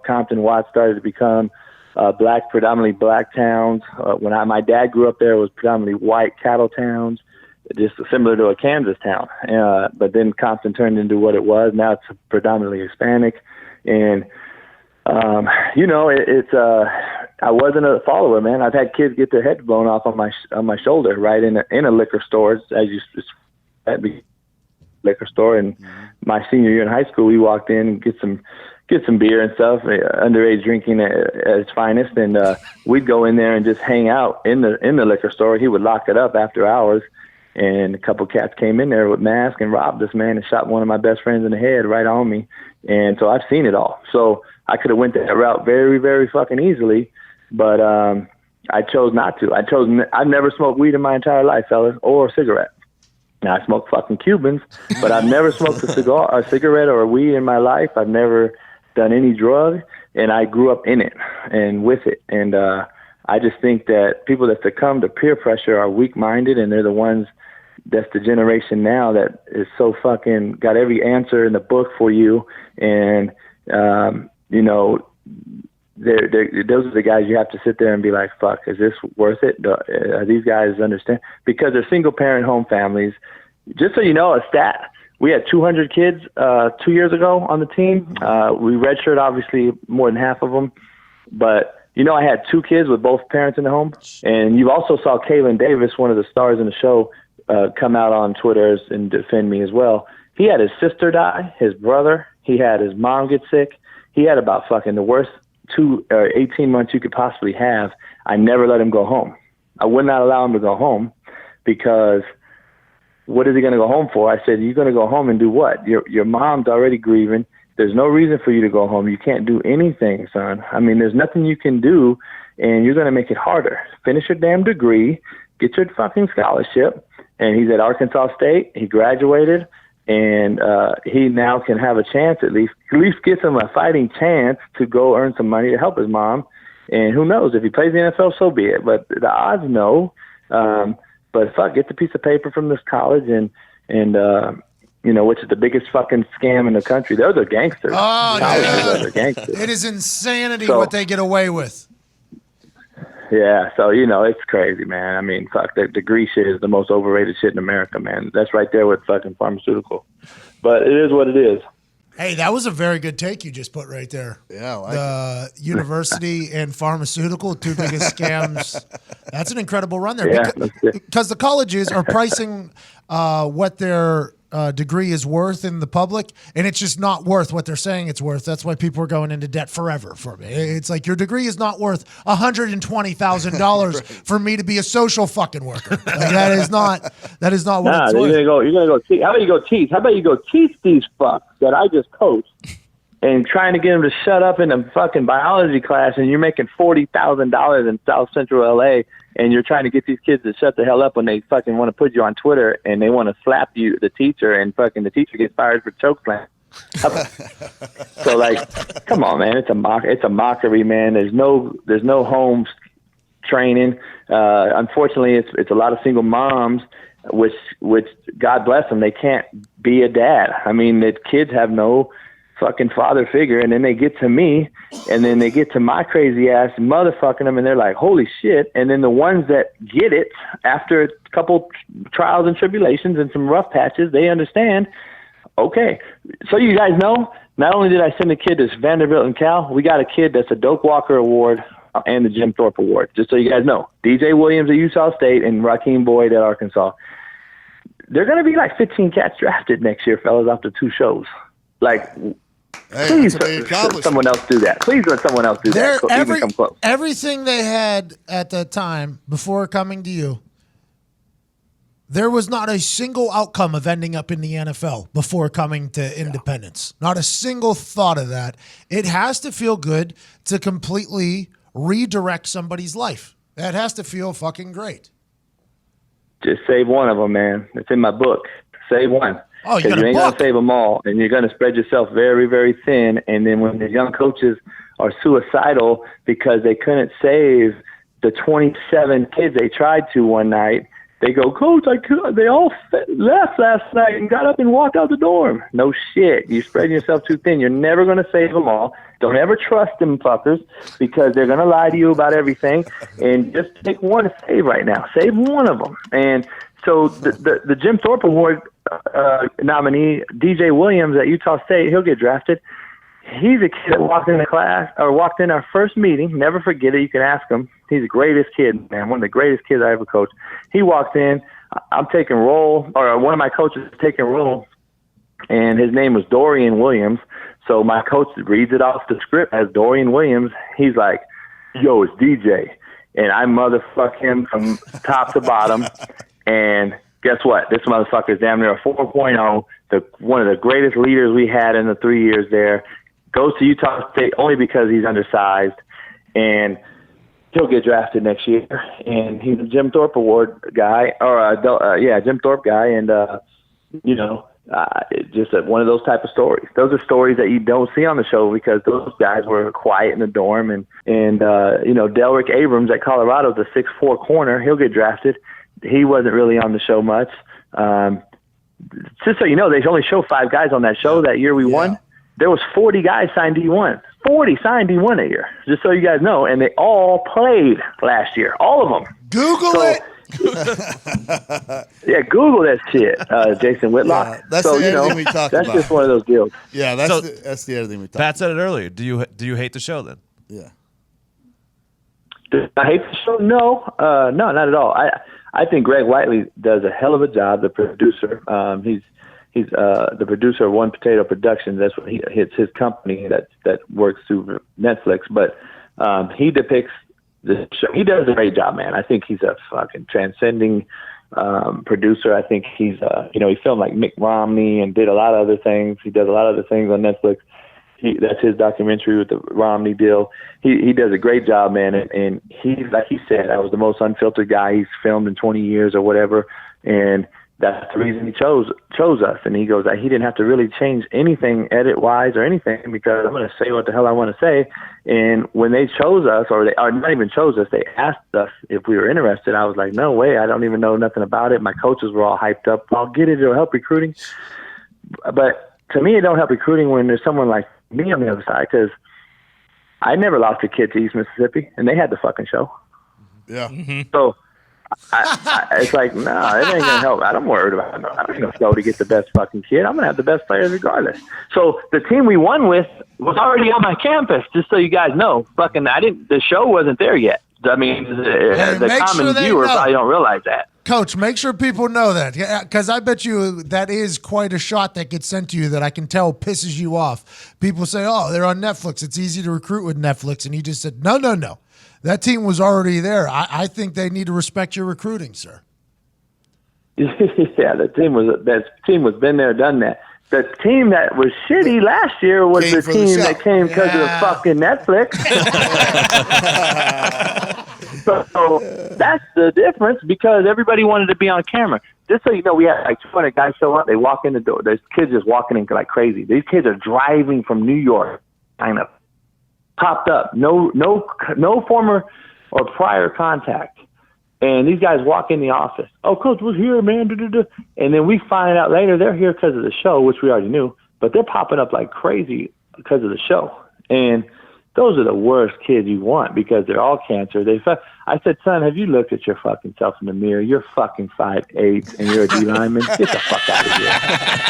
Compton, Watts started to become predominantly black towns. When my dad grew up there, it was predominantly white cattle towns, just similar to a Kansas town. But then Compton turned into what it was. Now it's predominantly Hispanic. And, I wasn't a follower, man. I've had kids get their heads blown off on my shoulder, right, in a liquor store, as you at the liquor store. And my senior year in high school, we walked in and get some beer and stuff, underage drinking at its finest. And we'd go in there and just hang out in the liquor store. He would lock it up after hours. And a couple cats came in there with masks and robbed us, man, and shot one of my best friends in the head right on me. And so I've seen it all. So I could have went that route very, very fucking easily, but I chose not to. I've never smoked weed in my entire life, fellas, or a cigarette. Now, I smoke fucking Cubans, but I've never smoked a cigarette or a weed in my life. I've never done any drug, and I grew up in it and with it. And I just think that people that succumb to peer pressure are weak-minded, and they're the ones that's the generation now that is so fucking got every answer in the book for you. And, those are the guys you have to sit there and be like, fuck, is this worth it? Are these guys understand? Because they're single-parent home families. Just so you know, a stat, we had 200 kids 2 years ago on the team. We redshirted, obviously, more than half of them. But, I had 2 kids with both parents in the home. And you also saw Kaylin Davis, one of the stars in the show, come out on Twitter and defend me as well. He had his sister die, his brother. He had his mom get sick. He had about fucking the worst 18 months you could possibly have. I never let him go home. I would not allow him to go home because what is he going to go home for? I said, you're going to go home and do what? Your mom's already grieving. There's no reason for you to go home. You can't do anything, son. I mean, there's nothing you can do, and you're going to make it harder. Finish your damn degree, get your fucking scholarship. And he's at Arkansas State. He graduated, and he now can have a chance at least gets him a fighting chance to go earn some money to help his mom. And who knows, if he plays the NFL, so be it. But the odds, no. But fuck, get the piece of paper from this college and which is the biggest fucking scam in the country. They're the gangsters. Oh, they're gangsters. It is insanity what they get away with. Yeah, so, it's crazy, man. I mean, fuck, the degree shit is the most overrated shit in America, man. That's right there with fucking pharmaceutical. But it is what it is. Hey, that was a very good take you just put right there. Yeah, I like the university and pharmaceutical, two biggest scams. That's an incredible run there. Yeah, because the colleges are pricing what their degree is worth in the public, and it's just not worth what they're saying it's worth. That's why people are going into debt forever for me. It's like, your degree is not worth $120,000 for me to be a social fucking worker. Like, that is not what it's worth. You're gonna go teach. How about you go teach these fucks that I just coached and trying to get them to shut up in a fucking biology class, and you're making $40,000 in South Central LA, and you're trying to get these kids to shut the hell up when they fucking want to put you on Twitter and they want to slap you, the teacher, and fucking the teacher gets fired for choke slam. So, like, come on, man, it's a mockery, man. There's no home training. Unfortunately, it's a lot of single moms, which God bless them, they can't be a dad. I mean, the kids have no fucking father figure, and then they get to me, and then they get to my crazy ass motherfucking them, and they're like, holy shit. And then the ones that get it after a couple trials and tribulations and some rough patches, they understand. Okay, so you guys know, not only did I send a kid to Vanderbilt and Cal, we got a kid that's a Doak Walker Award and the Jim Thorpe Award, just so you guys know. DJ Williams at Utah State and Raheem Boyd at Arkansas. They're going to be like 15 cats drafted next year, fellas, after 2 shows. Like, please let someone else do that. Please let someone else do that. Even come close. Everything they had at the time before coming to you, there was not a single outcome of ending up in the NFL before coming to Independence. Not a single thought of that. It has to feel good to completely redirect somebody's life. That has to feel fucking great. Just save one of them, man. It's in my book. Save one. Oh, you got a ain't book. going to save them all, and you're going to spread yourself very, very thin. And then when the young coaches are suicidal because they couldn't save the 27 kids they tried to one night, they go, Coach, they all left last night and got up and walked out the dorm. No shit. You're spreading yourself too thin. You're never going to save them all. Don't ever trust them fuckers because they're going to lie to you about everything. And just take one to save right now. Save one of them. And so the Jim Thorpe Award nominee, DJ Williams at Utah State, he'll get drafted. He's a kid that walked in the class or walked in our first meeting. Never forget it. You can ask him. He's the greatest kid, man. One of the greatest kids I ever coached. He walks in. I'm taking roll, or one of my coaches is taking roll, and his name was Dorian Williams. So my coach reads it off the script as Dorian Williams. He's like, yo, it's DJ. And I motherfuck him from top to bottom. And guess what? This motherfucker is damn near a 4.0, one of the greatest leaders we had in the 3 years there. Goes to Utah State only because he's undersized, and he'll get drafted next year. And he's a Jim Thorpe Award guy, Jim Thorpe guy, and just one of those type of stories. Those are stories that you don't see on the show because those guys were quiet in the dorm. And Delrick Abrams at Colorado, the 6'4" corner, he'll get drafted. He wasn't really on the show much. Just so you know, they only show 5 guys on that show that year we won. There was 40 guys signed D1. 40 signed D1 that year, just so you guys know. And they all played last year, all of them. Google it. Yeah, Google that shit, Jason Whitlock. Yeah, that's the other thing we talked about. That's just one of those deals. Yeah, that's the other thing we talked about. Pat said it earlier. Do you hate the show then? Yeah. Do I hate the show? No, not at all. I think Greg Whiteley does a hell of a job. The producer, he's the producer of One Potato Productions. That's what it's his company that works through Netflix. But he depicts the show. He does a great job, man. I think he's a fucking transcending producer. I think he's he filmed like Mitt Romney and did a lot of other things. He does a lot of other things on Netflix. That's his documentary with the Romney deal. He does a great job, man. And he, like he said, I was the most unfiltered guy he's filmed in 20 years or whatever. And that's the reason he chose us. And he goes, he didn't have to really change anything edit-wise or anything, because I'm going to say what the hell I want to say. And when they chose us, or not even chose us, they asked us if we were interested. I was like, no way, I don't even know nothing about it. My coaches were all hyped up. I'll get it, it'll help recruiting. But to me, it don't help recruiting when there's someone like me on the other side, because I never lost a kid to East Mississippi, and they had the fucking show. Yeah. Mm-hmm. So it's like, no, it ain't gonna help. I'm worried about it. I'm gonna go to get the best fucking kid. I'm gonna have the best players regardless. So the team we won with was already on my campus. Just so you guys know, the show wasn't there yet. I mean, the common viewer probably don't realize that. Coach, make sure people know that, because I bet you that is quite a shot that gets sent to you that I can tell pisses you off. People say, oh, they're on Netflix. It's easy to recruit with Netflix. And he just said, no. That team was already there. I think they need to respect your recruiting, sir. Yeah, that team was been there, done that. The team that was shitty last year was the team that came because of the fucking Netflix. So that's the difference, because everybody wanted to be on camera. Just so you know, we had like 200 guys show up. They walk in the door. There's kids just walking in like crazy. These kids are driving from New York, kind of popped up. No former or prior contact. And these guys walk in the office. Oh, Coach was here, man. And then we find out later they're here because of the show, which we already knew. But they're popping up like crazy because of the show. And those are the worst kids you want, because they're all cancer. I said, son, have you looked at your fucking self in the mirror? You're fucking 5'8", and you're a D lineman. Get the fuck out of here.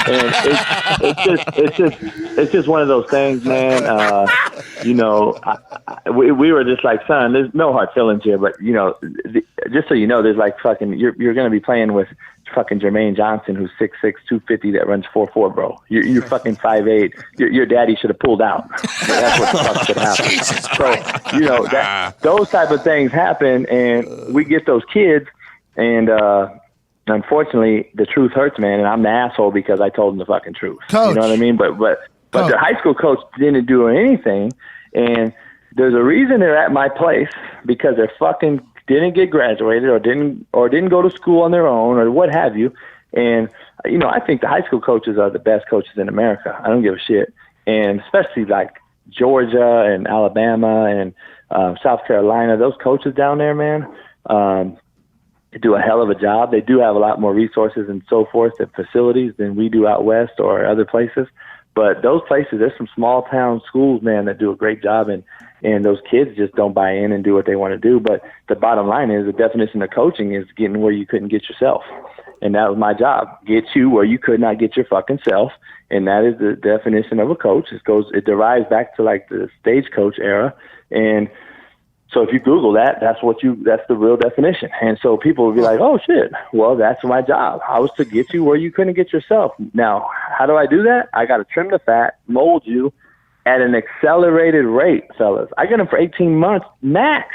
And it's just one of those things, man. We were just like, son, there's no hard feelings here, but just so you know, there's like fucking you're going to be playing with fucking Jermaine Johnson, who's 6'6", 250, that runs 4.4, bro. You're fucking 5'8". Your daddy should have pulled out. That's what the fuck should happen. So those type of things happen, and we get those kids, and unfortunately, the truth hurts, man. And I'm the asshole because I told them the fucking truth. Coach. You know what I mean? But the high school coach didn't do anything, and there's a reason they're at my place, because they're fucking didn't get graduated or didn't go to school on their own or what have you. And I think the high school coaches are the best coaches in America. I don't give a shit. And especially like Georgia and Alabama and South Carolina, those coaches down there, man, they do a hell of a job. They do have a lot more resources and so forth and facilities than we do out west or other places. But those places, there's some small town schools, man, that do a great job, and those kids just don't buy in and do what they want to do. But the bottom line is, the definition of coaching is getting where you couldn't get yourself. And that was my job, get you where you could not get your fucking self. And that is the definition of a coach. It derives back to like the stagecoach era. And so if you Google that, that's the real definition. And so people will be like, oh shit, well, that's my job. I was to get you where you couldn't get yourself. Now, how do I do that? I got to trim the fat, mold you at an accelerated rate, fellas. I got them for 18 months max.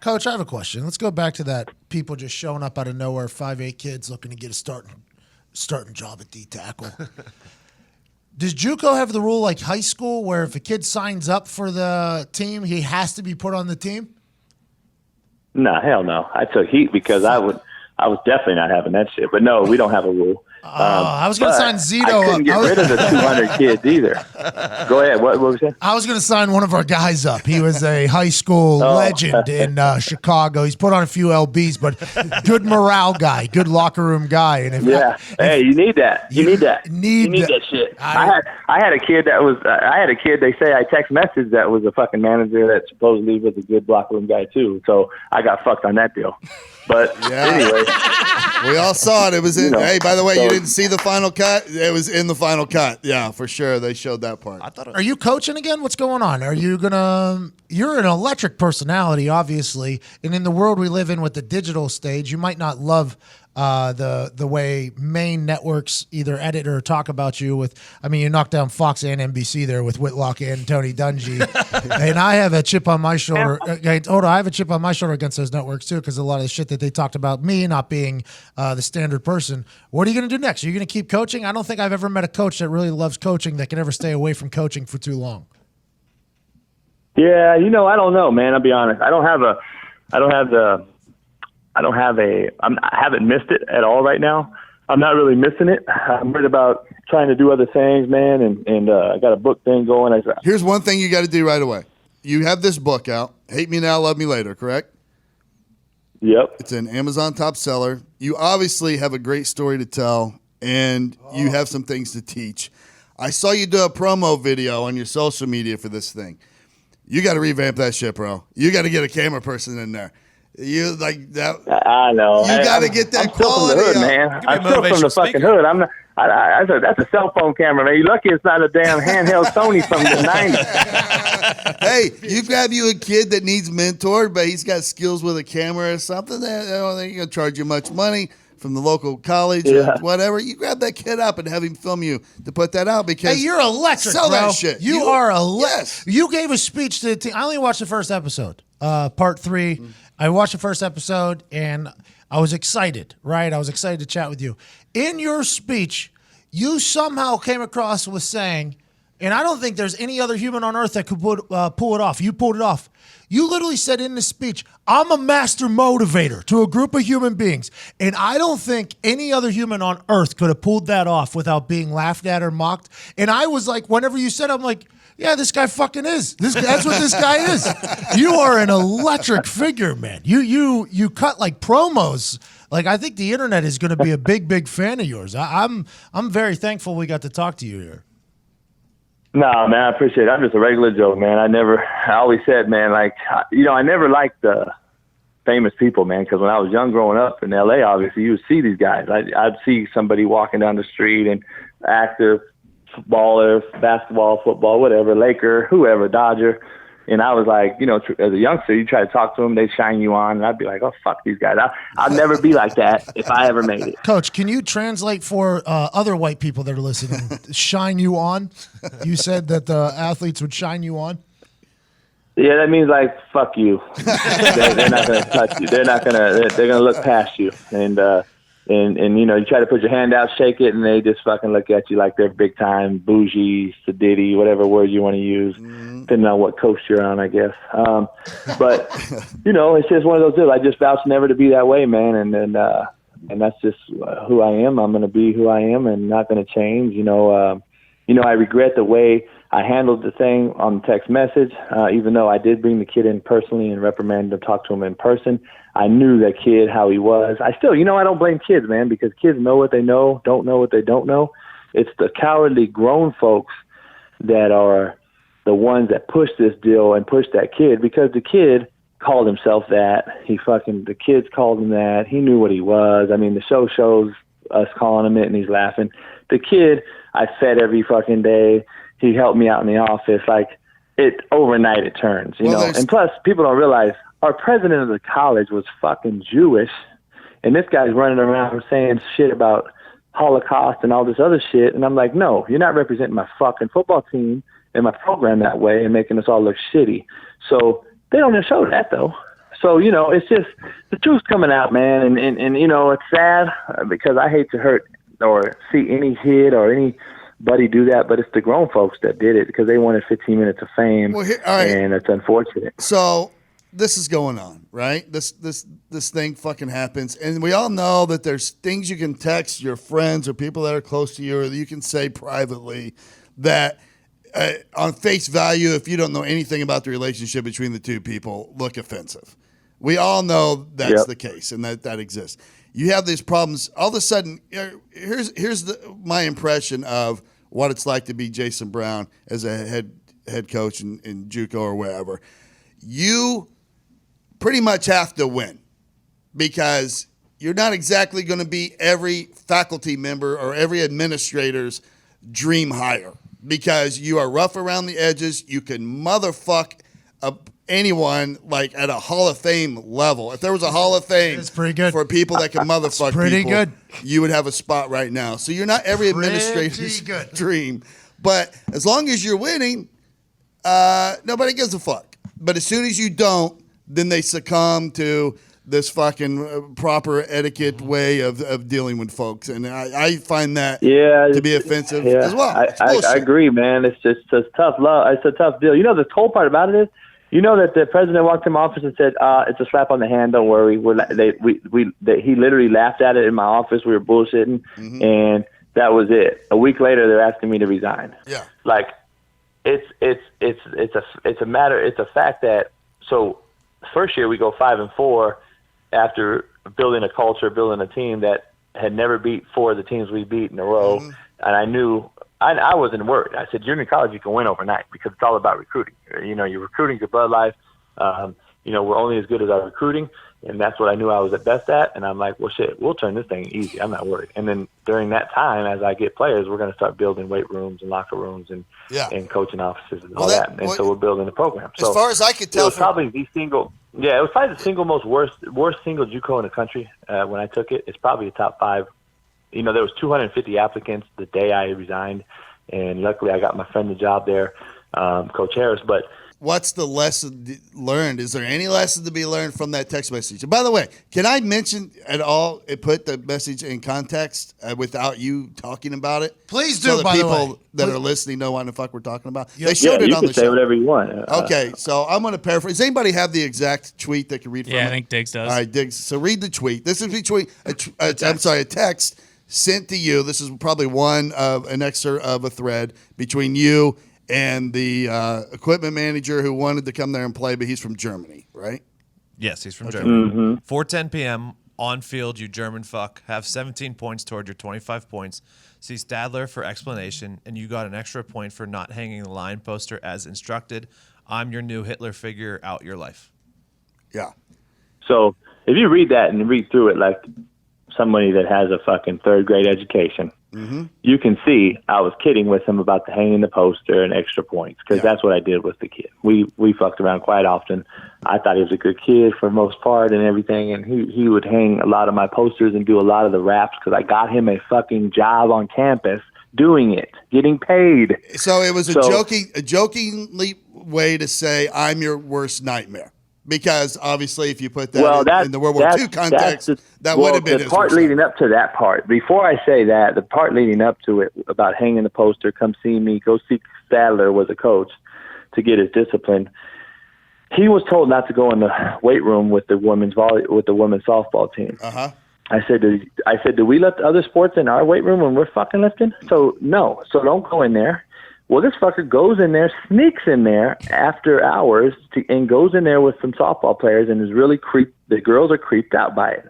Coach, I have a question. Let's go back to that people just showing up out of nowhere, 5'8" kids looking to get a starting job at D tackle. Does JUCO have the rule like high school where if a kid signs up for the team, he has to be put on the team? No, hell no. I took heat because I was definitely not having that shit. But no, we don't have a rule. I was going to sign Zito. I couldn't get rid of the 200 kids either. Go ahead. What was that? I was going to sign one of our guys up. He was a high school legend in Chicago. He's put on a few LBs, but good morale guy, good locker room guy. And hey, you need that. You need that. You need that shit. I had a kid that was. I had a kid. They say I text message that was a fucking manager that supposedly was a good locker room guy too. So I got fucked on that deal. But anyway. We all saw it. It was in. Hey, by the way, you didn't see the final cut? It was in the final cut. Yeah, for sure. They showed that part. Are you coaching again? What's going on? Are you you're an electric personality, obviously. And in the world we live in with the digital stage, you might not love the way main networks either edit or talk about you with. I mean, you knocked down Fox and NBC there with Whitlock and Tony Dungy, and I have a chip on my shoulder. I have a chip on my shoulder against those networks too, because a lot of the shit that they talked about me not being the standard person. What are you going to do next? Are you going to keep coaching? I don't think I've ever met a coach that really loves coaching that can ever stay away from coaching for too long. Yeah, I don't know, man. I'll be honest. I haven't missed it at all right now. I'm not really missing it. I'm worried about trying to do other things, man, and I got a book thing going. Here's one thing you got to do right away. You have this book out, Hate Me Now, Love Me Later, correct? Yep. It's an Amazon top seller. You obviously have a great story to tell, and you have some things to teach. I saw you do a promo video on your social media for this thing. You got to revamp that shit, bro. You got to get a camera person in there. You like that? I know. You got to get that I'm still quality from the hood, up. man. I'm still from the fucking hood. I'm not. That's a cell phone camera, man. You're lucky it's not a damn handheld Sony from the 90s. Hey, you grab you a kid that needs mentored, but he's got skills with a camera or something. They don't think you're gonna charge you much money from the local college or whatever. You grab that kid up and have him film you to put that out because hey, you're electric, sell bro. that shit. You are electric. Yes. You gave a speech to the team. I only watched the first episode, part 3. Mm-hmm. I watched the first episode and I was excited, right? I was excited to chat with you. In your speech, you somehow came across with saying, and I don't think there's any other human on earth that could pull it off. You pulled it off. You literally said in the speech, I'm a master motivator to a group of human beings. And I don't think any other human on earth could have pulled that off without being laughed at or mocked. And I was like, whenever you said, I'm like, yeah, this guy fucking is. That's what this guy is. You are an electric figure, man. You cut like promos. Like, I think the internet is going to be a big, big fan of yours. I'm very thankful we got to talk to you here. No, man, I appreciate it. I'm just a regular Joe, man. I always said, man, like, I never liked famous people, man, because when I was young growing up in L.A., obviously, you would see these guys. I'd see somebody walking down the street and actor, baller, basketball, football, whatever, Laker, whoever, Dodger. And I was like, as a youngster, you try to talk to them, they shine you on, and I'd be like, oh, fuck these guys. I'll never be like that if I ever made it. Coach, can you translate for other white people that are listening? Shine you on? You said that the athletes would shine you on? Yeah, that means like, fuck you. They're not going to touch you. They're going to look past you. And you try to put your hand out, shake it, and they just fucking look at you like they're big time, bougie, sadiddy, whatever word you want to use, depending on what coast you're on, I guess. But it's just one of those deals. I just vowed never to be that way, man, and that's just who I am. I'm going to be who I am, and not going to change. I regret the way I handled the thing on the text message, even though I did bring the kid in personally and reprimand him, talk to him in person. I knew that kid, how he was. I still, I don't blame kids, man, because kids know what they know, don't know what they don't know. It's the cowardly grown folks that are the ones that push this deal and push that kid, because the kid called himself that. The kids called him that. He knew what he was. I mean, the show shows us calling him it, and he's laughing. The kid I fed every fucking day. He helped me out in the office. Like, overnight it turns, you know. And plus, people don't realize our president of the college was fucking Jewish, and this guy's running around saying shit about Holocaust and all this other shit. And I'm like, no, you're not representing my fucking football team and my program that way and making us all look shitty. So they don't show that, though. So, it's just the truth's coming out, man. And it's sad because I hate to hurt or see any kid or anybody do that, but it's the grown folks that did it because they wanted 15 minutes of fame, and it's unfortunate. So this is going on, right? This thing fucking happens, and we all know that there's things you can text your friends or people that are close to you, or that you can say privately that on face value, if you don't know anything about the relationship between the two people, look offensive. We all know that's the case, and that exists. You have these problems. All of a sudden, here's my impression of what it's like to be Jason Brown as a head coach in JUCO or wherever. You pretty much have to win because you're not exactly going to be every faculty member or every administrator's dream hire because you are rough around the edges. You can motherfuck anyone like at a Hall of Fame level. If there was a Hall of Fame That's pretty good. for people that can motherfuck pretty people, good. you would have a spot right now. So you're not every administrator's dream. But as long as you're winning, nobody gives a fuck. But as soon as you don't, then they succumb to this fucking proper etiquette way of dealing with folks. And I find that to be offensive as well. I agree, man. It's just it's tough love. It's a tough deal. You know, the cold part about it is, you know that the president walked in my office and said, it's a slap on the hand. Don't worry. He literally laughed at it in my office. We were bullshitting. And that was it. A week later, they're asking me to resign. Yeah. Like, it's a fact that, so first year we go 5-4 after building a culture, building a team that had never beat 4 of the teams we beat in a row. And I knew I wasn't worried. I said, junior college, you can win overnight because it's all about recruiting. You know, you're recruiting your blood life. You know, we're only as good as our recruiting. And that's what I knew I was at best at. And I'm like, well, shit, we'll turn this thing easy. I'm not worried. And then during that time, as I get players, we're going to start building weight rooms and locker rooms and coaching offices and all that. And so we're building the program. So as far as I could tell, it was probably the single. Yeah, it was probably the single worst single JUCO in the country when I took it. It's probably the top 5. You know, there was 250 applicants the day I resigned, and luckily I got my friend the job there, Coach Harris. But what's the lesson learned? Is there any lesson to be learned from that text message? And by the way, can I mention at all, put the message in context without you talking about it? Please do, so the by the people way. that are listening know what the fuck we're talking about. Yeah. They showed it you on can the say show. whatever you want. Okay, so I'm going to paraphrase. Does anybody have the exact tweet that can read from it? Yeah, I think Diggs does. All right, Diggs. So read the tweet. This is a text sent to you. This is probably an excerpt of a thread between you and the equipment manager who wanted to come there and play, but he's from Germany, right? Yes, he's from Germany. 4:10 p.m. on field, you German fuck. Have 17 points toward your 25 points. See Stadler for explanation, and you got an extra point for not hanging the line poster as instructed. I'm your new Hitler figure out your life. Yeah. So if you read that and read through it like somebody that has a fucking 3rd grade education, you can see I was kidding with him about the hanging the poster and extra points because that's what I did with the kid. We fucked around quite often. I thought he was a good kid for the most part and everything, and he would hang a lot of my posters and do a lot of the raps because I got him a fucking job on campus doing it, getting paid. So it was a jokingly way to say I'm your worst nightmare. Because obviously, if you put that in the World War II context, that would have been the part leading up to that part. Before I say that, the part leading up to it about hanging the poster, come see me, go see Stadler was a coach to get his discipline. He was told not to go in the weight room with the women's softball team. I said, do we let the other sports in our weight room when we're fucking lifting? So no, so don't go in there. Well, this fucker goes in there, sneaks in there after hours, and goes in there with some softball players and is really creeped. The girls are creeped out by it.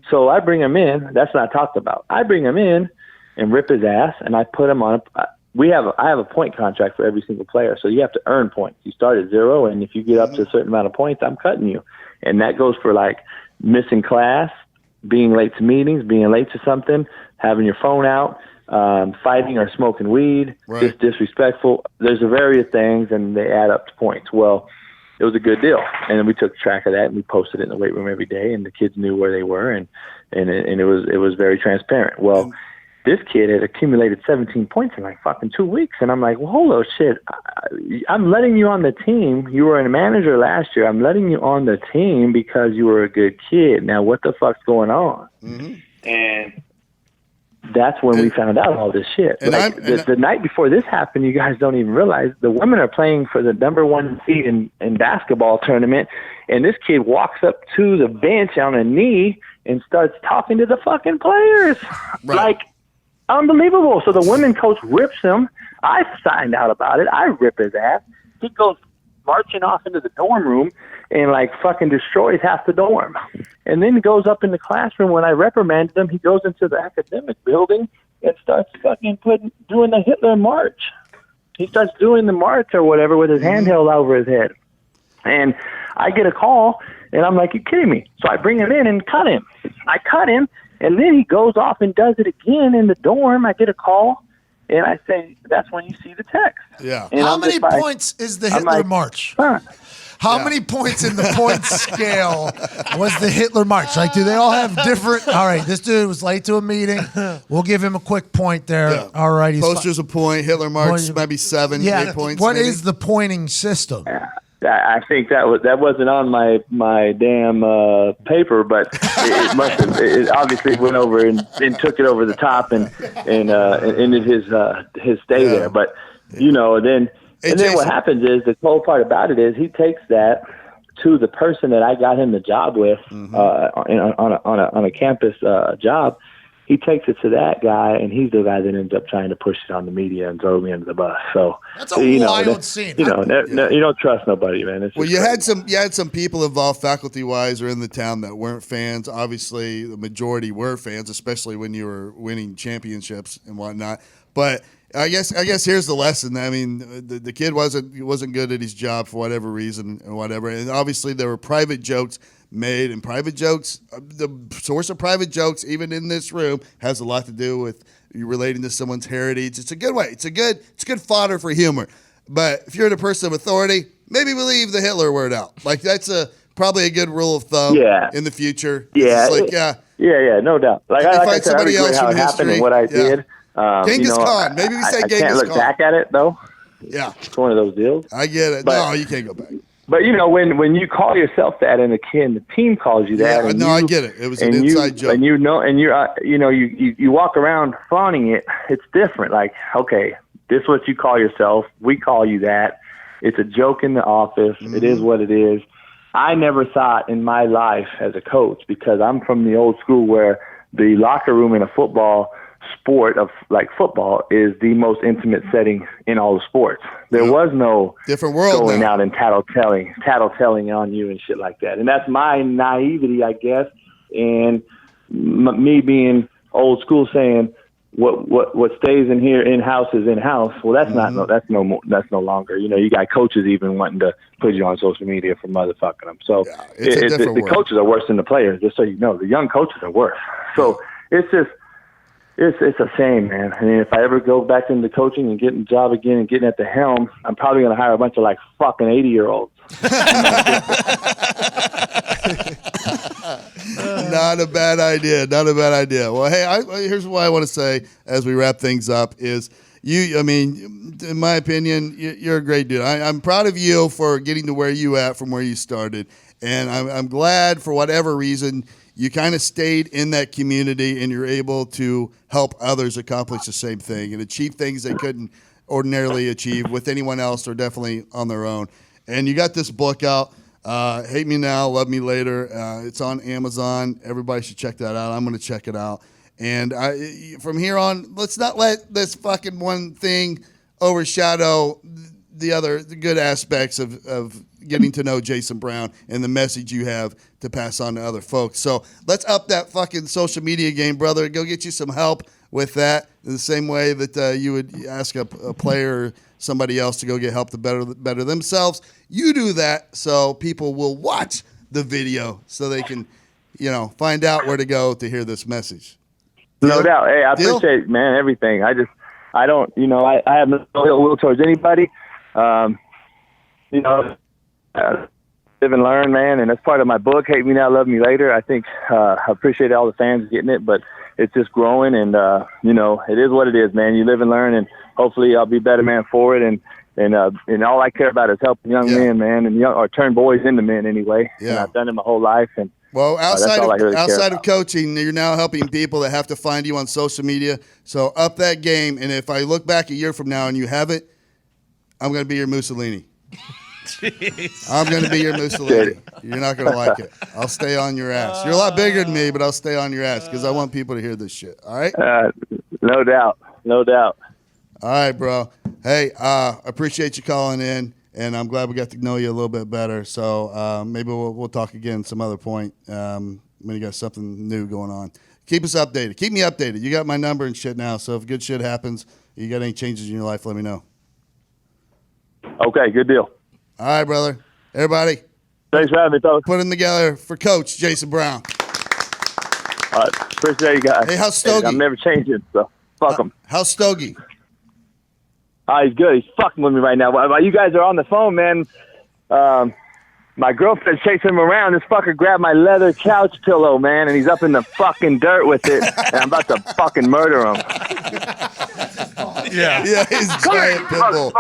So I bring him in. That's not talked about. I bring him in and rip his ass, and I put him on. I have a point contract for every single player, so you have to earn points. You start at 0, and if you get up to a certain amount of points, I'm cutting you. And that goes for like missing class, being late to meetings, being late to something, having your phone out. Fighting or smoking weed, just disrespectful. There's a various things, and they add up to points. Well, it was a good deal, and then we took track of that, and we posted it in the weight room every day, and the kids knew where they were, and it was very transparent. Well, this kid had accumulated 17 points in like fucking 2 weeks, and I'm like, well, hold on, shit. I'm letting you on the team. You were a manager last year. I'm letting you on the team because you were a good kid. Now, what the fuck's going on? And that's when we found out all this shit. Like, the night before this happened, you guys don't even realize the women are playing for the number 1 seed in basketball tournament, and this kid walks up to the bench on a knee and starts talking to the fucking players. Like, unbelievable. So the women coach rips him. I signed out about it. I rip his ass. He goes marching off into the dorm room and like fucking destroys half the dorm. And then goes up in the classroom. When I reprimanded him, he goes into the academic building and starts fucking doing the Hitler march. He starts doing the march or whatever with his hand held over his head. And I get a call, and I'm like, you kidding me? So I bring him in and cut him. I cut him, and then he goes off and does it again in the dorm. I get a call, and I say, that's when you see the text. Yeah. And how many points is the Hitler march? How many points in the point scale was the Hitler March? Like, do they all have different? All right, this dude was late to a meeting. We'll give him a quick point there. Yeah. All right. Poster's a point. Hitler March maybe 7, 8 points. What maybe? is the pointing system? I think that wasn't on my damn paper, but it must have. It obviously went over and took it over the top and ended his stay there. But then what happens is the cool part about it is he takes that to the person that I got him the job with on a campus job. He takes it to that guy, and he's the guy that ends up trying to push it on the media and throw me under the bus. So that's a wild scene. You don't trust nobody, man. It's you had some people involved, faculty-wise, or in the town that weren't fans. Obviously, the majority were fans, especially when you were winning championships and whatnot. But I guess here's the lesson. I mean, the kid wasn't good at his job for whatever reason and whatever. And obviously, there were private jokes made, and private jokes, the source of private jokes, even in this room, has a lot to do with you relating to someone's heritage. It's a good way. It's good fodder for humor. But if you're in a person of authority, maybe we leave the Hitler word out. Like that's probably a good rule of thumb in the future. Yeah, no doubt. Like I said, I regret how it happened and what I did. Genghis Khan. Maybe we say Genghis Khan. I can't look back at it though. Yeah, it's one of those deals. I get it. No, you can't go back. But when you call yourself that, and the team calls you that, I get it. It was an inside joke, and you walk around fawning it. It's different. Like, okay, this is what you call yourself. We call you that. It's a joke in the office. Mm-hmm. It is what it is. I never thought in my life as a coach, because I'm from the old school where the locker room in a football sport of like football is the most intimate setting in all the sports. There was no different world going out and tattling on you and shit like that. And that's my naivety, I guess, and me being old school saying what stays in here in house is in house. Well, that's that's no longer. You got coaches even wanting to put you on social media for motherfucking them. So the coaches are worse than the players. Just so you know, the young coaches are worse. So it's just. It's a shame, man. I mean, if I ever go back into coaching and getting a job again and getting at the helm, I'm probably going to hire a bunch of like fucking 80-year-olds. Not a bad idea. Not a bad idea. Well, hey, here's what I want to say as we wrap things up is in my opinion, you're a great dude. I'm proud of you for getting to where you at from where you started. And I'm glad for whatever reason you kind of stayed in that community and you're able to help others accomplish the same thing and achieve things they couldn't ordinarily achieve with anyone else or definitely on their own. And you got this book out, Hate Me Now, Love Me Later. It's on Amazon. Everybody should check that out. I'm going to check it out. And from here on, let's not let this fucking one thing overshadow the good aspects of getting to know Jason Brown and the message you have to pass on to other folks. So let's up that fucking social media game, brother. Go get you some help with that in the same way that you would ask a player or somebody else to go get help to better themselves. You do that so people will watch the video so they can, find out where to go to hear this message. No doubt. Hey, I appreciate, man, everything. I don't, I have no ill will towards anybody. Live and learn, man, and that's part of my book, Hate Me Now, Love Me Later. I think I appreciate all the fans getting it, but it's just growing, and it is what it is, man. You live and learn, and hopefully I'll be a better man for it, and all I care about is helping young men, man, or turn boys into men anyway. Yeah. And I've done it my whole life, and well, outside of coaching, you're now helping people that have to find you on social media. So up that game, and if I look back a year from now and you have it, I'm going to be your Mussolini. Jeez. I'm going to be your Mussolini. You're not going to like it. I'll stay on your ass. You're a lot bigger than me, but I'll stay on your ass because I want people to hear this shit. All right? No doubt. No doubt. All right, bro. Hey, appreciate you calling in, and I'm glad we got to know you a little bit better. So maybe we'll talk again some other point when you got something new going on. Keep us updated. Keep me updated. You got my number and shit now, so if good shit happens, you got any changes in your life, let me know. Okay, good deal. All right, brother. Everybody. Thanks for having me, fellas. Put them together for Coach Jason Brown. All right. Appreciate you guys. Hey, how's Stogie? I'm never changing, so fuck him. How's Stogie? He's good. He's fucking with me right now. While you guys are on the phone, man, My girlfriend's chasing him around. This fucker grabbed my leather couch pillow, man, and he's up in the fucking dirt with it, and I'm about to fucking murder him. Yeah. Yeah, he's a giant pit bull.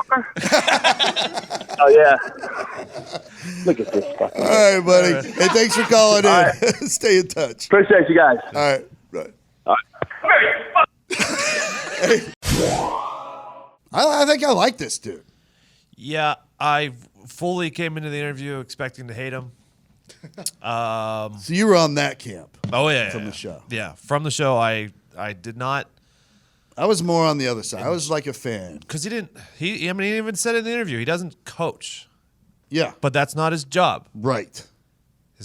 Oh, yeah. Look at this fucking. All right, buddy. Hey, thanks for calling in. Right. Stay in touch. Appreciate you guys. All right. Right. All right. Hey. I think I like this dude. Yeah, I fully came into the interview expecting to hate him. So you were on that camp. Oh, yeah. From the show. Yeah, from the show, I did not. I was more on the other side. I was like a fan. Because he even said in the interview, he doesn't coach. Yeah. But that's not his job. Right.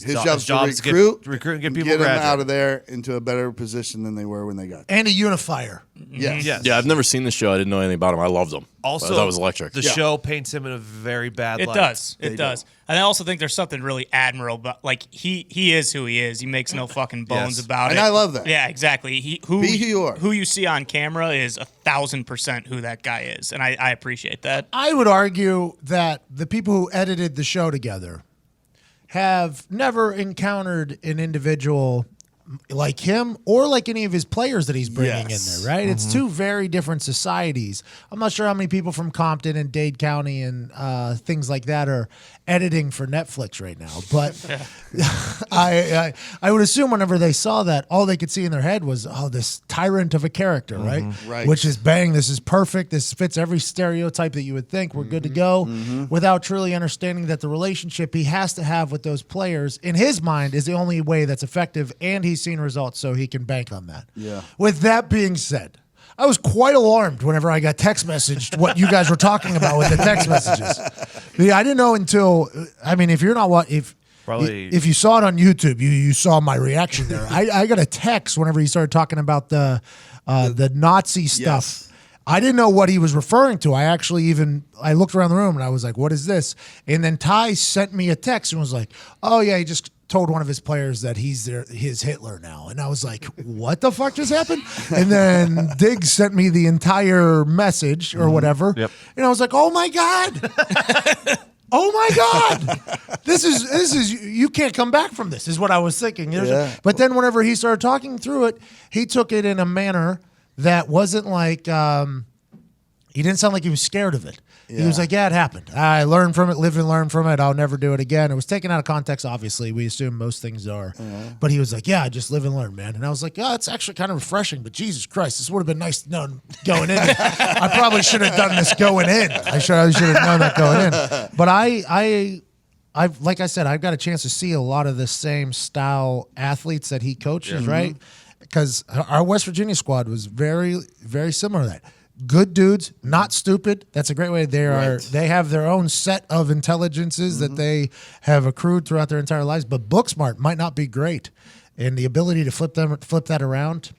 His job's job's to recruit and get people get them graduate. out of there into a better position than they were when they got there. And a unifier. Yes. Yes. Yeah, I've never seen the show. I didn't know anything about him. I loved him. Also, I thought it was electric. The show paints him in a very bad It light. does. It does. And I also think there's something really admirable about, like, he is who he is. He makes no fucking bones Yes. about And it. I love that. Yeah, exactly. Be who you are. Who you see on camera is 1,000% who that guy is, and I appreciate that. I would argue that the people who edited the show together have never encountered an individual like him or like any of his players that he's bringing Yes. in there, right? It's two very different societies. I'm not sure how many people from Compton and Dade County and things like that are editing for Netflix right now, but I would assume whenever they saw that, all they could see in their head was, oh, this tyrant of a character, right? Right. Which is, bang, this is perfect. This fits every stereotype that you would think. We're good to go, without truly understanding that the relationship he has to have with those players, in his mind, is the only way that's effective, and he's seen results, so he can bank on that. Yeah. With that being said, I was quite alarmed whenever I got text messaged what you guys were talking about with the text messages. Yeah, I didn't know until, I mean, if you're not what, if you saw it on YouTube, you saw my reaction there. I got a text whenever he started talking about the Nazi stuff. Yes. I didn't know what he was referring to. I looked around the room and I was like, what is this? And then Ty sent me a text and was like, oh yeah, he just told one of his players that he's his Hitler now. And I was like, what the fuck just happened? And then Diggs sent me the entire message or whatever. Yep. And I was like, oh my God. Oh my God. This is you can't come back from this, is what I was thinking. But then whenever he started talking through it, he took it in a manner that wasn't like, he didn't sound like he was scared of it. He was like, yeah, it happened. I learned from it, lived and learned from it. I'll never do it again. It was taken out of context, obviously. We assume most things are. But he was like, yeah, I just live and learn, man. And I was like, yeah, it's actually kind of refreshing, but Jesus Christ, this would have been nice to know going in. I probably should have done this going in. I should have known that going in. But I've like I said, I've got a chance to see a lot of the same style athletes that he coaches, right? Because our West Virginia squad was very, very similar to that. Good dudes, not stupid. That's a great way. They have their own set of intelligences that they have accrued throughout their entire lives. But book smart might not be great, and the ability to flip that around.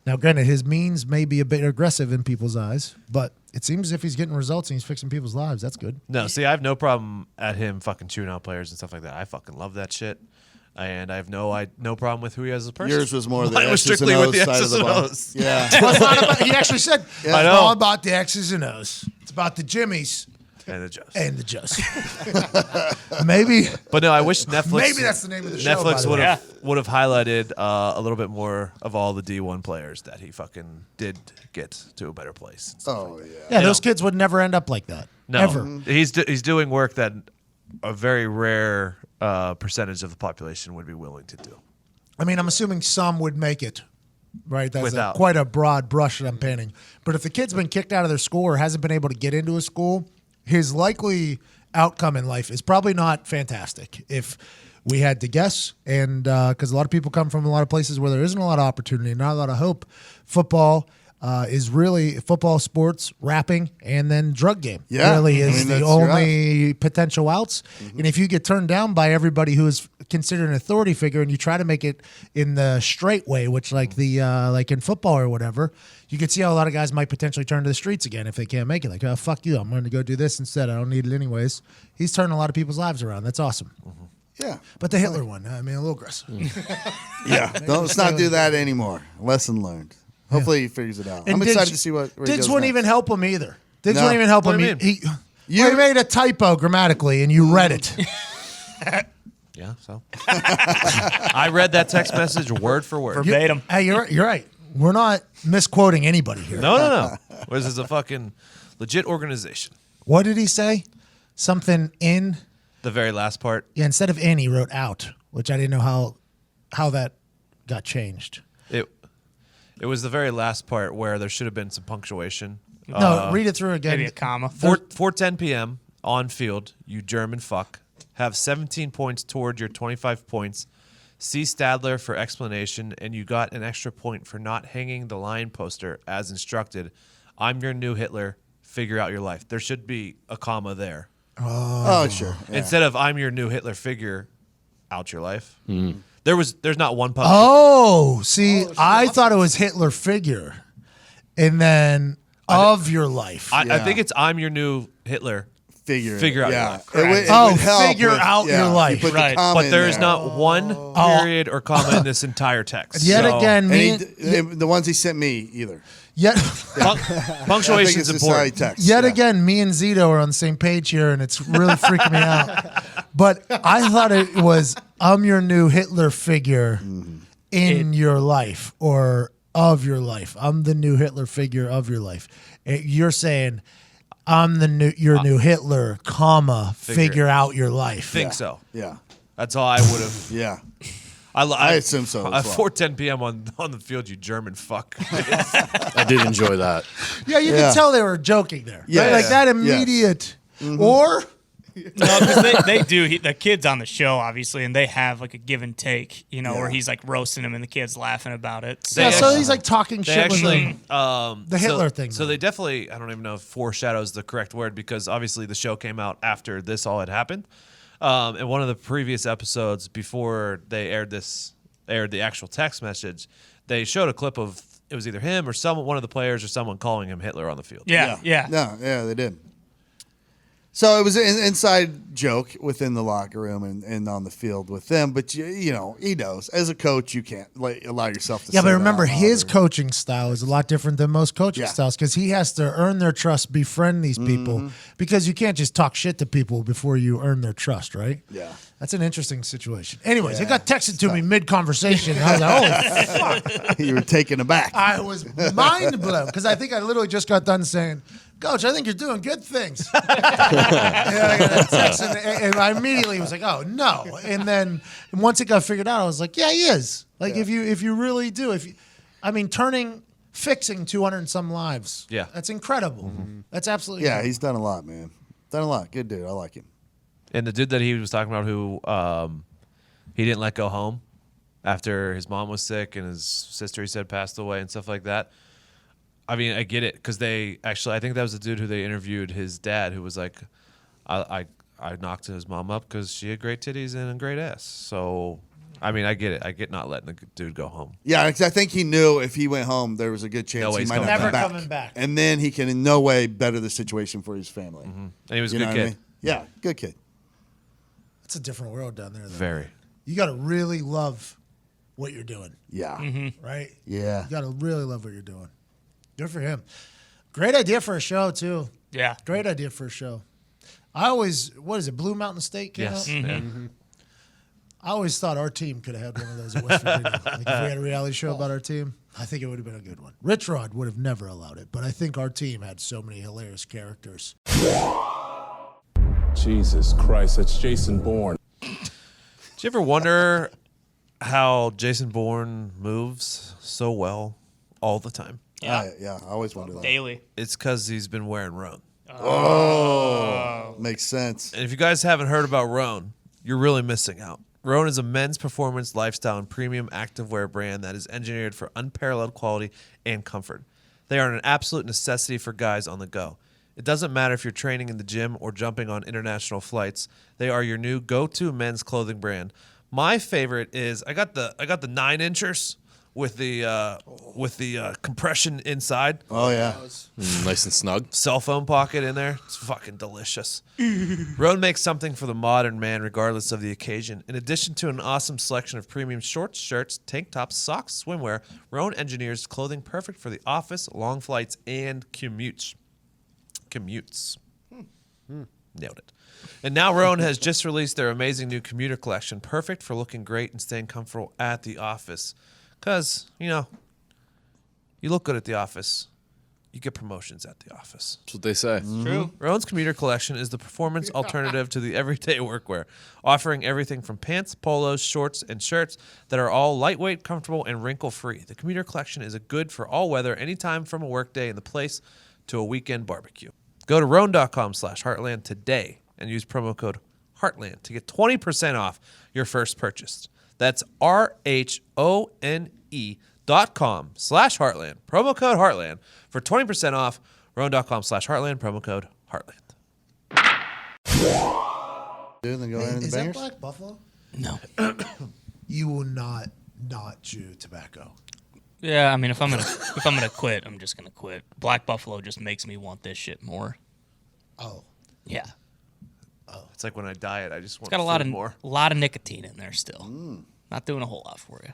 Now, granted, his means may be a bit aggressive in people's eyes, but it seems as if he's getting results and he's fixing people's lives. That's good. No, see, I have no problem at him fucking chewing out players and stuff like that. I fucking love that shit. And I have no problem with who he is as a person. Yours was more the Mine was X's strictly and with the O's side of X's the and ball. O's. Yeah. Well, it's not about, he actually said, it's I know. all about the X's and O's. It's about the Jimmies And the Joes. and the Joes. Maybe. But no, I wish Netflix. Maybe that's the name of the show, by Netflix the way. would have highlighted a little bit more of all the D1 players that he fucking did get to a better place. Oh, yeah. Yeah, those kids would never end up like that. No, Ever. he's doing work that a very rare percentage of the population would be willing to do. I mean, I'm assuming some would make it, right? That's Without. quite a broad brush that I'm painting. But if the kid's been kicked out of their school or hasn't been able to get into a school, his likely outcome in life is probably not fantastic. If we had to guess, and because a lot of people come from a lot of places where there isn't a lot of opportunity, not a lot of hope, football is really football, sports, rapping, and then drug game. Yeah. Really is I mean, the only potential outs. And if you get turned down by everybody who is considered an authority figure, and you try to make it in the straight way, which like the like in football or whatever, you can see how a lot of guys might potentially turn to the streets again if they can't make it. Like, oh, fuck you, I'm going to go do this instead. I don't need it anyways. He's turning a lot of people's lives around. That's awesome. Yeah. But the Hitler one, I mean, a little aggressive. Yeah. Let's not do that anymore. Lesson learned. Hopefully he figures it out. And I'm Diggs- excited to see where he Diggs goes wouldn't next. even help him either. Diggs No. wouldn't even help What him. do you mean? He made a typo grammatically, and you read it. Yeah, so I read that text message word for word. Verbatim. Hey, you're right. We're not misquoting anybody here. No. This is a fucking legit organization. What did he say? Something in? The very last part. Yeah, instead of in, he wrote out, which I didn't know how that got changed. It was the very last part where there should have been some punctuation. No, read it through again. Maybe a comma. 4:10 p.m. on field, you German fuck. Have 17 points toward your 25 points. See Stadler for explanation, and you got an extra point for not hanging the lion poster as instructed. I'm your new Hitler. Figure out your life. There should be a comma there. Oh, sure. Yeah. Instead of I'm your new Hitler. Figure out your life. There's not one punctuation. Oh, see, I thought it was Hitler figure. And then of your life. I think it's I'm your new Hitler. Figure out yeah. your life. Oh, would help figure out your life. you put the Right. comma But in there is there. not one period or comma in this entire text. Yet So, again, And the ones he sent me either. yet punctuation is I think it's a side important. text. Yet yeah. again, me and Zito are on the same page here, and it's really freaking me out. But I thought it was I'm your new Hitler figure in your life or of your life. I'm the new Hitler figure of your life. You're saying I'm your new Hitler, comma, figure out your life. Think so. Yeah. That's all I would have. Yeah. I assume so as At well. 4:10 p.m. on the field, you German fuck. I did enjoy that. Yeah, you Yeah. can tell they were joking there. Yeah. Right? Like that Yes. immediate. Or No, because they do. The kid's on the show, obviously, and they have like a give and take, where he's like roasting him and the kid's laughing about it. So, yeah, so he's like talking They shit with actually, them. The Hitler thing, So though. they definitely, I don't even know if foreshadow is the correct word because obviously the show came out after this all had happened. And one of the previous episodes before they aired the actual text message, they showed a clip of it was either him or one of the players or someone calling him Hitler on the field. yeah. No, yeah, they did. So it was an inside joke within the locker room and on the field with them. But, he knows. As a coach, you can't allow yourself to say Yeah, but that remember, out loud his or- coaching style is a lot different than most coaching Yeah. styles because he has to earn their trust, befriend these people, because you can't just talk shit to people before you earn their trust, right? Yeah. That's an interesting situation. Anyways, it Yeah. got texted to me mid-conversation, and I was like, holy fuck. You were taken aback. I was mind blown because I think I literally just got done saying, Coach, I think you're doing good things. And I got a text, and I immediately was like, oh, no. And then once it got figured out, I was like, yeah, he is. Like, if you really do, fixing 200 and some lives. Yeah. That's incredible. That's absolutely Yeah, incredible. he's done a lot, man. Done a lot. Good dude. I like him. And the dude that he was talking about who he didn't let go home after his mom was sick and his sister, he said, passed away and stuff like that. I mean, I get it because I think that was the dude who they interviewed, his dad, who was like, I knocked his mom up because she had great titties and a great ass. So, I mean, I get it. I get not letting the dude go home. Yeah, 'cause I think he knew if he went home, there was a good chance No way he he's might not coming come back. back. Never coming back. And then he can in no way better the situation for his family. And he was a You know good what I kid. mean? Yeah, good kid. It's a different world down there, though. Very. You got to really love what you're doing, Yeah. right? Yeah. You got to really love what you're doing. Good for him. Great idea for a show, too. Yeah. Great idea for a show. What is it, Blue Mountain State came Yes. out? Yeah. I always thought our team could have had one of those at West Virginia. Like if we had a reality show about our team, I think it would have been a good one. Rich Rod would have never allowed it, but I think our team had so many hilarious characters. Jesus Christ, that's Jason Bourne. Did you ever wonder how Jason Bourne moves so well all the time? Yeah. I always wonder that. Daily. It's because he's been wearing Roan. Makes sense. And if you guys haven't heard about Roan, you're really missing out. Roan is a men's performance, lifestyle, and premium activewear brand that is engineered for unparalleled quality and comfort. They are an absolute necessity for guys on the go. It doesn't matter if you're training in the gym or jumping on international flights. They are your new go-to men's clothing brand. My favorite is I got the 9-inchers with the compression inside. Oh, yeah. Nice and snug. Cell phone pocket in there. It's fucking delicious. Roan makes something for the modern man regardless of the occasion. In addition to an awesome selection of premium shorts, shirts, tank tops, socks, swimwear, Roan engineers clothing perfect for the office, long flights, and commutes. Nailed it. And now Rowan has just released their amazing new commuter collection, perfect for looking great and staying comfortable at the office. Because, you look good at the office. You get promotions at the office. That's what they say. True. Rowan's commuter collection is the performance alternative to the everyday workwear, offering everything from pants, polos, shorts, and shirts that are all lightweight, comfortable, and wrinkle-free. The commuter collection is a good for all weather, anytime from a workday in the place to a weekend barbecue. Go to rowan.com/heartland today and use promo code Heartland to get 20% off your first purchase. That's RHONE.com/Heartland. Promo code Heartland for 20% off. Rowan.com/Heartland. Promo code Heartland. Dude, then go ahead and Is the that bangers. Black Buffalo? No. You will not chew tobacco. Yeah, I mean, if I'm gonna quit, I'm just gonna quit. Black Buffalo just makes me want this shit more. Oh. Yeah, It's like when I diet, I just want it's got a lot more. of nicotine in there still. Not doing a whole lot for you.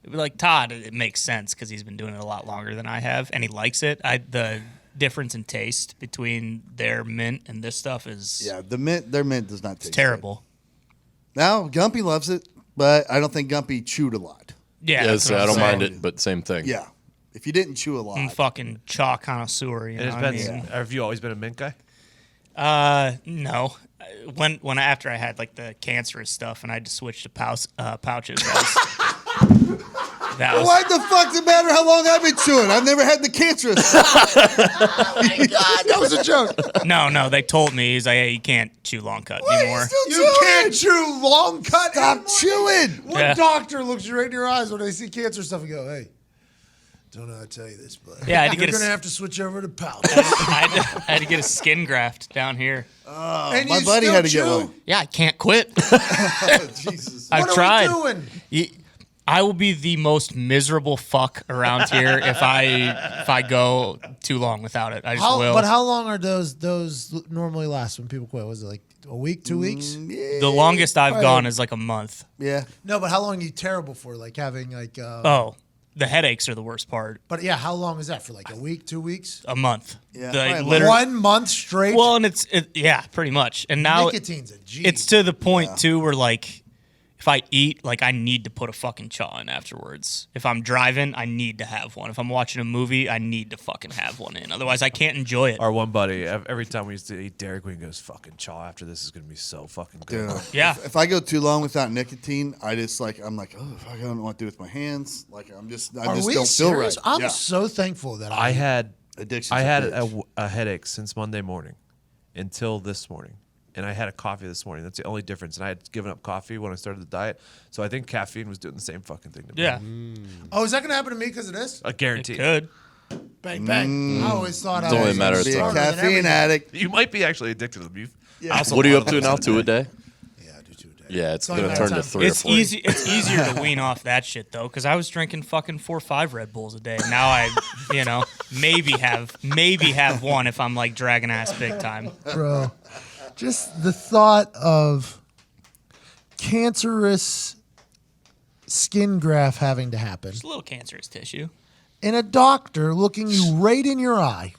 It'd be like Todd, it makes sense because he's been doing it a lot longer than I have, and he likes it. The difference in taste between their mint and this stuff is Yeah, their mint does not taste terrible. good. Now, Gumpy loves it, but I don't think Gumpy chewed a lot. Yeah, Yeah, that's so what I I'm don't saying. mind it, but same thing. Yeah. If you didn't chew a lot. I'm fucking chalk connoisseur. You know And what I it's mean? been, have you always been a mint guy? No. When after I had like the cancerous stuff and I just switched to pouches, that was Why the fuck does it matter how long I've been chewing? I've never had the cancerous. Oh my God, that was a joke. no. They told me he's like, hey, you can't chew long cut anymore. You can't chew long cut. Stop anymore. chewing. What Yeah. doctor looks you right in your eyes when they see cancer stuff and go, hey, don't know how to tell you this, but Yeah, I had to you're get going to a, have to switch over to pouch. I had to get a skin graft down here. And My you buddy still had to chew? get one. Yeah, I can't quit. Jesus. I've What tried. are we doing? I will be the most miserable fuck around here if I go too long without it. I just will. But how long are those normally last when people quit? Was it like a week, 2 weeks? The longest I've gone is like a month. Yeah. No, but how long are you terrible for? Like having like Oh, the headaches are the worst part. But yeah, how long is that for? Like a week, 2 weeks? A month. Yeah, The probably literal- 1 month straight? Well, and yeah, pretty much. And now Nicotine's a G. it's to the point too where like if I eat, like I need to put a fucking chaw in afterwards. If I'm driving, I need to have one. If I'm watching a movie, I need to fucking have one in. Otherwise, I can't enjoy it. Our one buddy, every time we used to eat Dairy Queen, goes, fucking chaw after this is going to be so fucking good. Dude. Yeah. If I go too long without nicotine, I'm like, oh, I don't know what to do with my hands. Like, I just Are don't we feel serious? right. I'm Yeah. so thankful that I had Addiction's I a had bitch. a headache since Monday morning until this morning. And I had a coffee this morning. That's the only difference. And I had given up coffee when I started the diet. So I think caffeine was doing the same fucking thing to me. Yeah, Oh, is that going to happen to me because of this? I it guarantee. could. Bang, bang. I always thought It's I only was a matter of Be a time. smarter than caffeine everything. addict. You might be actually addicted to them. What are you up to now? 2 a day? Yeah, I do 2 a day. Yeah, it's only going a to matter turn of to time. 3 or It's 4. easy. It's easier to wean off that shit though, because I was drinking fucking 4 or 5 Red Bulls a day. Now I, maybe have one if I'm like dragging ass big time. Bro, just the thought of cancerous skin graft having to happen Just a little cancerous tissue. and a doctor looking you right in your eye.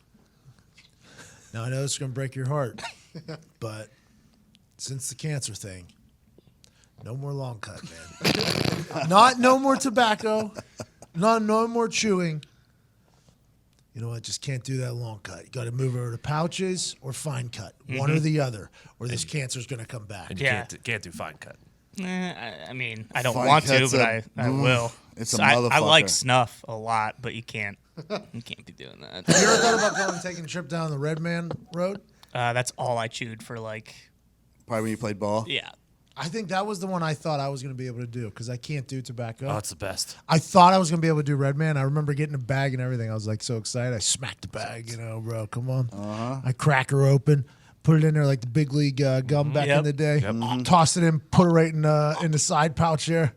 Now, I know it's going to break your heart, but since the cancer thing, no more long cut, man. No more tobacco, no more chewing. You know what? Just can't do that long cut. You got to move over to pouches or fine cut, one or the other, or this cancer's going to come back. And you Yeah. can't do fine cut. I mean, I don't Fine want to, cut's but a- I will. it's a I motherfucker. like snuff a lot, but you can't be doing that. You ever thought about going and taking a trip down the Red Man Road? That's all I chewed for like, Probably when you played ball. yeah. I think that was the one I thought I was going to be able to do because I can't do tobacco. Oh, it's the best. I thought I was going to be able to do Red Man. I remember getting a bag and everything. I was like so excited. I smacked the bag, bro. Come on. I crack her open, put it in there like the big league gum back Yep. in the day. Tossed it in, put it right in the side pouch there.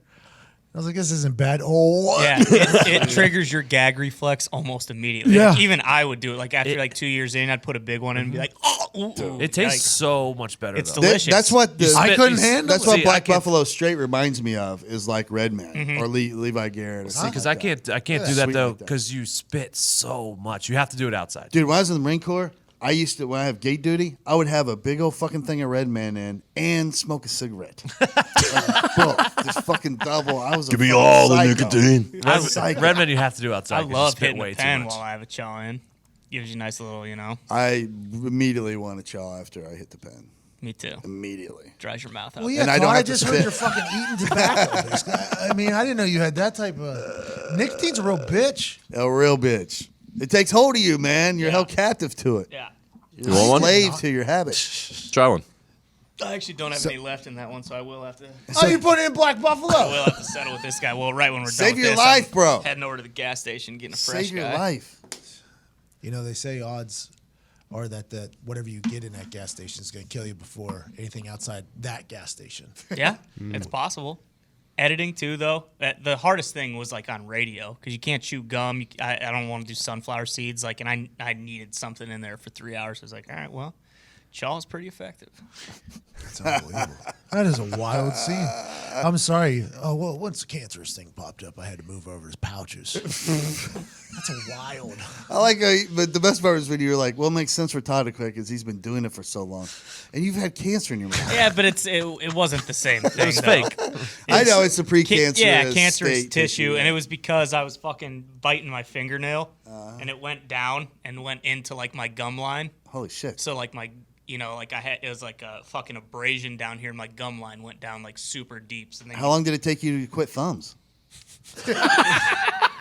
I was like, this isn't bad. Oh, Yeah, it triggers your gag reflex almost immediately. Yeah. Like, even I would do it. Like after like 2 years in, I'd put a big one in and be like, oh, ooh, It tastes yikes. so much better. It's though. delicious. That's what the, I couldn't handle That's it. what See, I Black can't- Buffalo Straight reminds me of is like Red Man or Levi Garrett. Or something Because like I that. can't do Sweet that though like that. because you spit so much. You have to do it outside. Dude, when I was in the Marine Corps, I used to, when I have gate duty, I would have a big old fucking thing of Red Man in and smoke a cigarette. Like, bro, just fucking double. I was Give me all the psycho. nicotine. Redman, you have to do outside. I 'cause you love spit hitting way the too pen much. while I have a chaw in. Gives you a nice little, I immediately want to chaw after I hit the pen. Me too. Immediately. Dries your mouth out. Well, yeah, And I Todd, don't I have to just spit. heard you're fucking eating tobacco. Basically. I mean, I didn't know you had that type of... Nicotine's a real bitch. A real bitch. It takes hold of you, man. You're held captive to it. Yeah. You're want one? a slave to your habit. Try one. I actually don't have any left in that one, so I will have to. Oh, you put it in Black I Buffalo? will have to settle with this guy. Well, right when we're Save done with your this, life, I'm bro. Heading over to the gas station, getting a fresh Save your guy. life. You know, they say odds are that whatever you get in that gas station is going to kill you before anything outside that gas station. Yeah, it's possible. Editing too, though. The hardest thing was like on radio because you can't chew gum. I don't want to do sunflower seeds. Like, and I needed something in there for 3 hours. I was like, all right, well, chaw is pretty effective. That's unbelievable. That is a wild scene. I'm sorry. Oh, well, once the cancerous thing popped up, I had to move over his pouches. That's a wild. I like, but the best part is when you're like, well, it makes sense for Todd to quit because he's been doing it for so long. And you've had cancer in your mouth. Yeah, but it wasn't the same thing. It was fake. I know, it's a precancerous cancerous state tissue, and it was because I was fucking biting my fingernail, and it went down and went into like my gum line. Holy shit. So like my, like it was like a fucking abrasion down here. My gum line went down like super deep. So then How long did it take you to quit thumbs?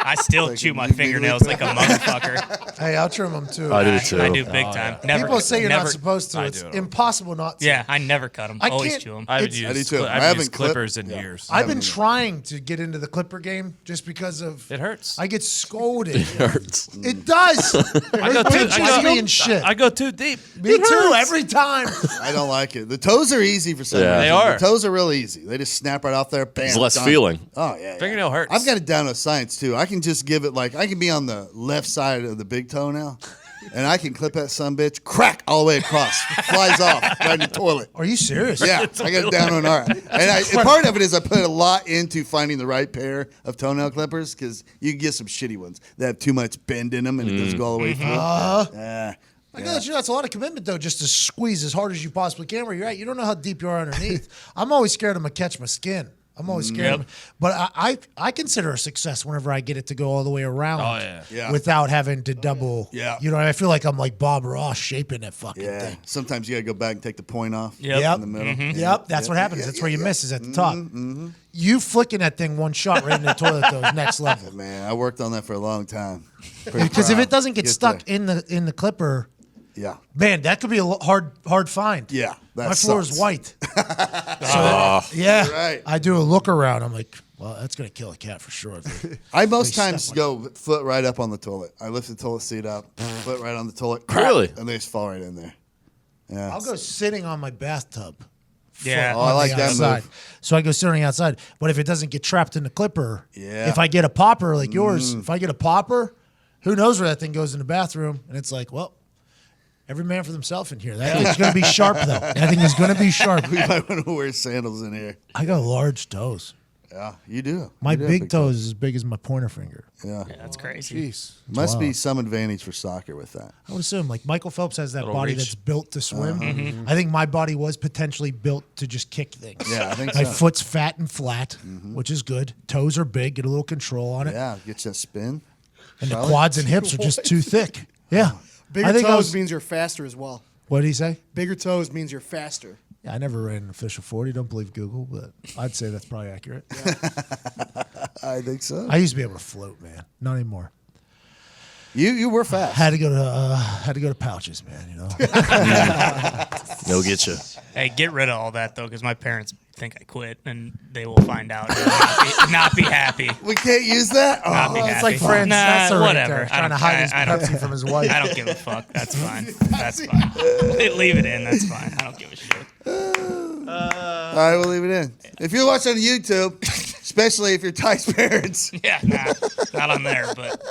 I still Like chew my immediately fingernails like a motherfucker. Hey, I'll trim them too. I do too. I do big time. yeah. Never. People say you're never, not supposed to. I It's do. impossible not to. Yeah, I never cut them. I Always can't- chew them. I haven't It's- used, I do too. I I haven't haven't used clipped- clippers in yeah. years. I've been either. trying to get into the Clipper game just because of It hurts. I get scolded. It hurts. It does. I go Pinches me and shit. I go too deep. Me too. Every time. I don't like it. The toes are easy for some Yeah. reason. They are. The toes are real easy. They just snap right off there. Bam. There's less done. feeling. Oh, yeah. Fingernail hurts. I've got it down to science, too. I can just give it, like, I can be on the left side of the big toe now, and I can clip that sumbitch, crack all the way across. Flies off right in the toilet. Are you serious? Yeah, I got it down on art. And part of it is I put a lot into finding the right pair of toenail clippers because you can get some shitty ones that have too much bend in them and it doesn't go all the way through. Yeah. I gotta let you know, that's a lot of commitment though, just to squeeze as hard as you possibly can where you're at. You don't know how deep you are underneath. I'm always scared I'm gonna catch my skin. I'm always scared. But I consider a success whenever I get it to go all the way around. Oh, yeah. Yeah. Without having to double. Yeah. You know, I feel like I'm like Bob Ross shaping that fucking Yeah. thing. Sometimes you got to go back and take the point off Yep. in the middle. Yep, that's what happens. That's where you miss is at the top. You flicking that thing one shot right in the toilet though is next level. Man, I worked on that for a long time. Pretty Because if proud. it doesn't get stuck there. in the clipper, Yeah. man, that could be a hard find. Yeah. That My floor is sucks. white. Yeah. Right. I do a look around. I'm like, well, that's gonna kill a cat for sure. I most They times step go foot right up on the toilet. I lift the toilet seat up, foot right on the toilet. Crap, Really? and they just fall right in there. Yeah. I'll go sitting on my bathtub. Yeah. Oh, I on like the that outside. move. So I go sit on the outside. But if it doesn't get trapped in the clipper, Yeah. if I get a popper like yours, if I get a popper, who knows where that thing goes in the bathroom? And it's like, well, every man for themselves in here. That thing's going to be sharp, though. That thing is going to be sharp. We might want to wear sandals in here. I got large toes. Yeah, you do. My You do have big toe is as big as my pointer finger. Yeah. That's crazy. Jeez. Must be Wow. some advantage for soccer with that. I would assume, like Michael Phelps has that Little body reach. that's built to swim. I think my body was potentially built to just kick things. Yeah, I think My so. foot's fat and flat, which is good. Toes are big, get a little control on it. Yeah, get you that spin. And Charlie? the quads and hips are just too thick. Yeah. Bigger I think I toes was, means you're faster as well. what did he say? Bigger toes means you're faster. Yeah, I never ran an official 40. Don't believe Google, but I'd say that's probably accurate. I think so. I used to be able to float, man. Not anymore. You were fast. Had to go to pouches, man. You know. No get you. Hey, get rid of all that though, because my parents think I quit, and they will find out and not be happy. We can't use that? Not be Oh, happy. It's like Franz Nah, Stetzer right whatever. there, I trying to don't- hide his I don't- Pepsi from his wife. I don't give a fuck. That's fine. That's fine. Leave it in. That's fine. I don't give a shit. all right, we'll leave it in. If you're watching on YouTube, especially if you're Ty's parents, Yeah, nah, not on there, but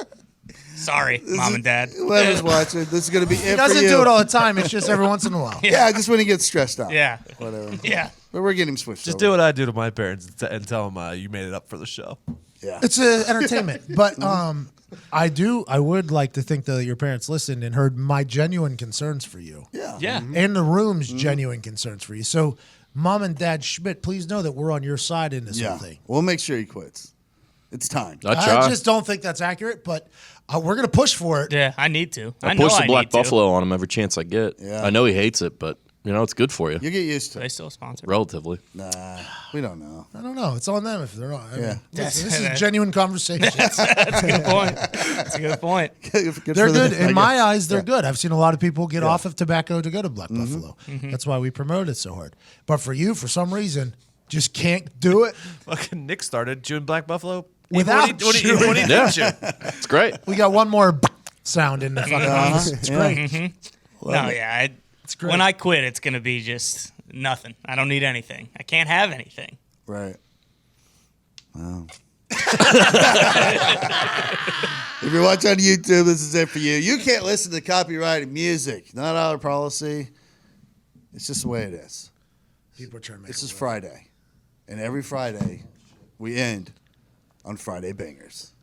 sorry, mom and dad. whoever's watching, this is going to be it He for doesn't you. do it all the time. It's just every once in a while. Yeah, just when he gets stressed out. Yeah, Whatever. yeah. But we're getting him switched Just over. do what I do to my parents and tell them you made it up for the show. Yeah. It's entertainment, but I would like to think, though, that your parents listened and heard my genuine concerns for you. Yeah. Yeah. And the room's genuine concerns for you. So, Mom and Dad Schmidt, please know that we're on your side in this whole thing. We'll make sure he quits. It's time. I try. I just don't think that's accurate, but we're going to push for it. Yeah, I need to. I know push the I Black need to. Buffalo on him every chance I get. Yeah. I know he hates it, but it's good for you. You get used to They it. still sponsor. Relatively. Nah, we don't know. I don't know. It's on them if they're on. I mean, Yeah. listen, this is genuine conversation. That's a good point. That's a good point. They're for good. them, I In my guess. eyes, they're good. I've seen a lot of people get off of tobacco to go to Black Buffalo. That's why we promote it so hard. But for you, for some reason, just can't do it. Fucking Nick started chewing Black Buffalo. Without Even when he Yeah. didn't chew. It's great. We got one more sound in the fucking office. It's great. No, yeah. It's great. When I quit, it's going to be just nothing. I don't need anything. I can't have anything. Right. Wow. If you're watching on YouTube, this is it for you. You can't listen to copyrighted music. Not our policy. It's just the way it is. People are trying to make This it is work. Friday. And every Friday, we end on Friday Bangers.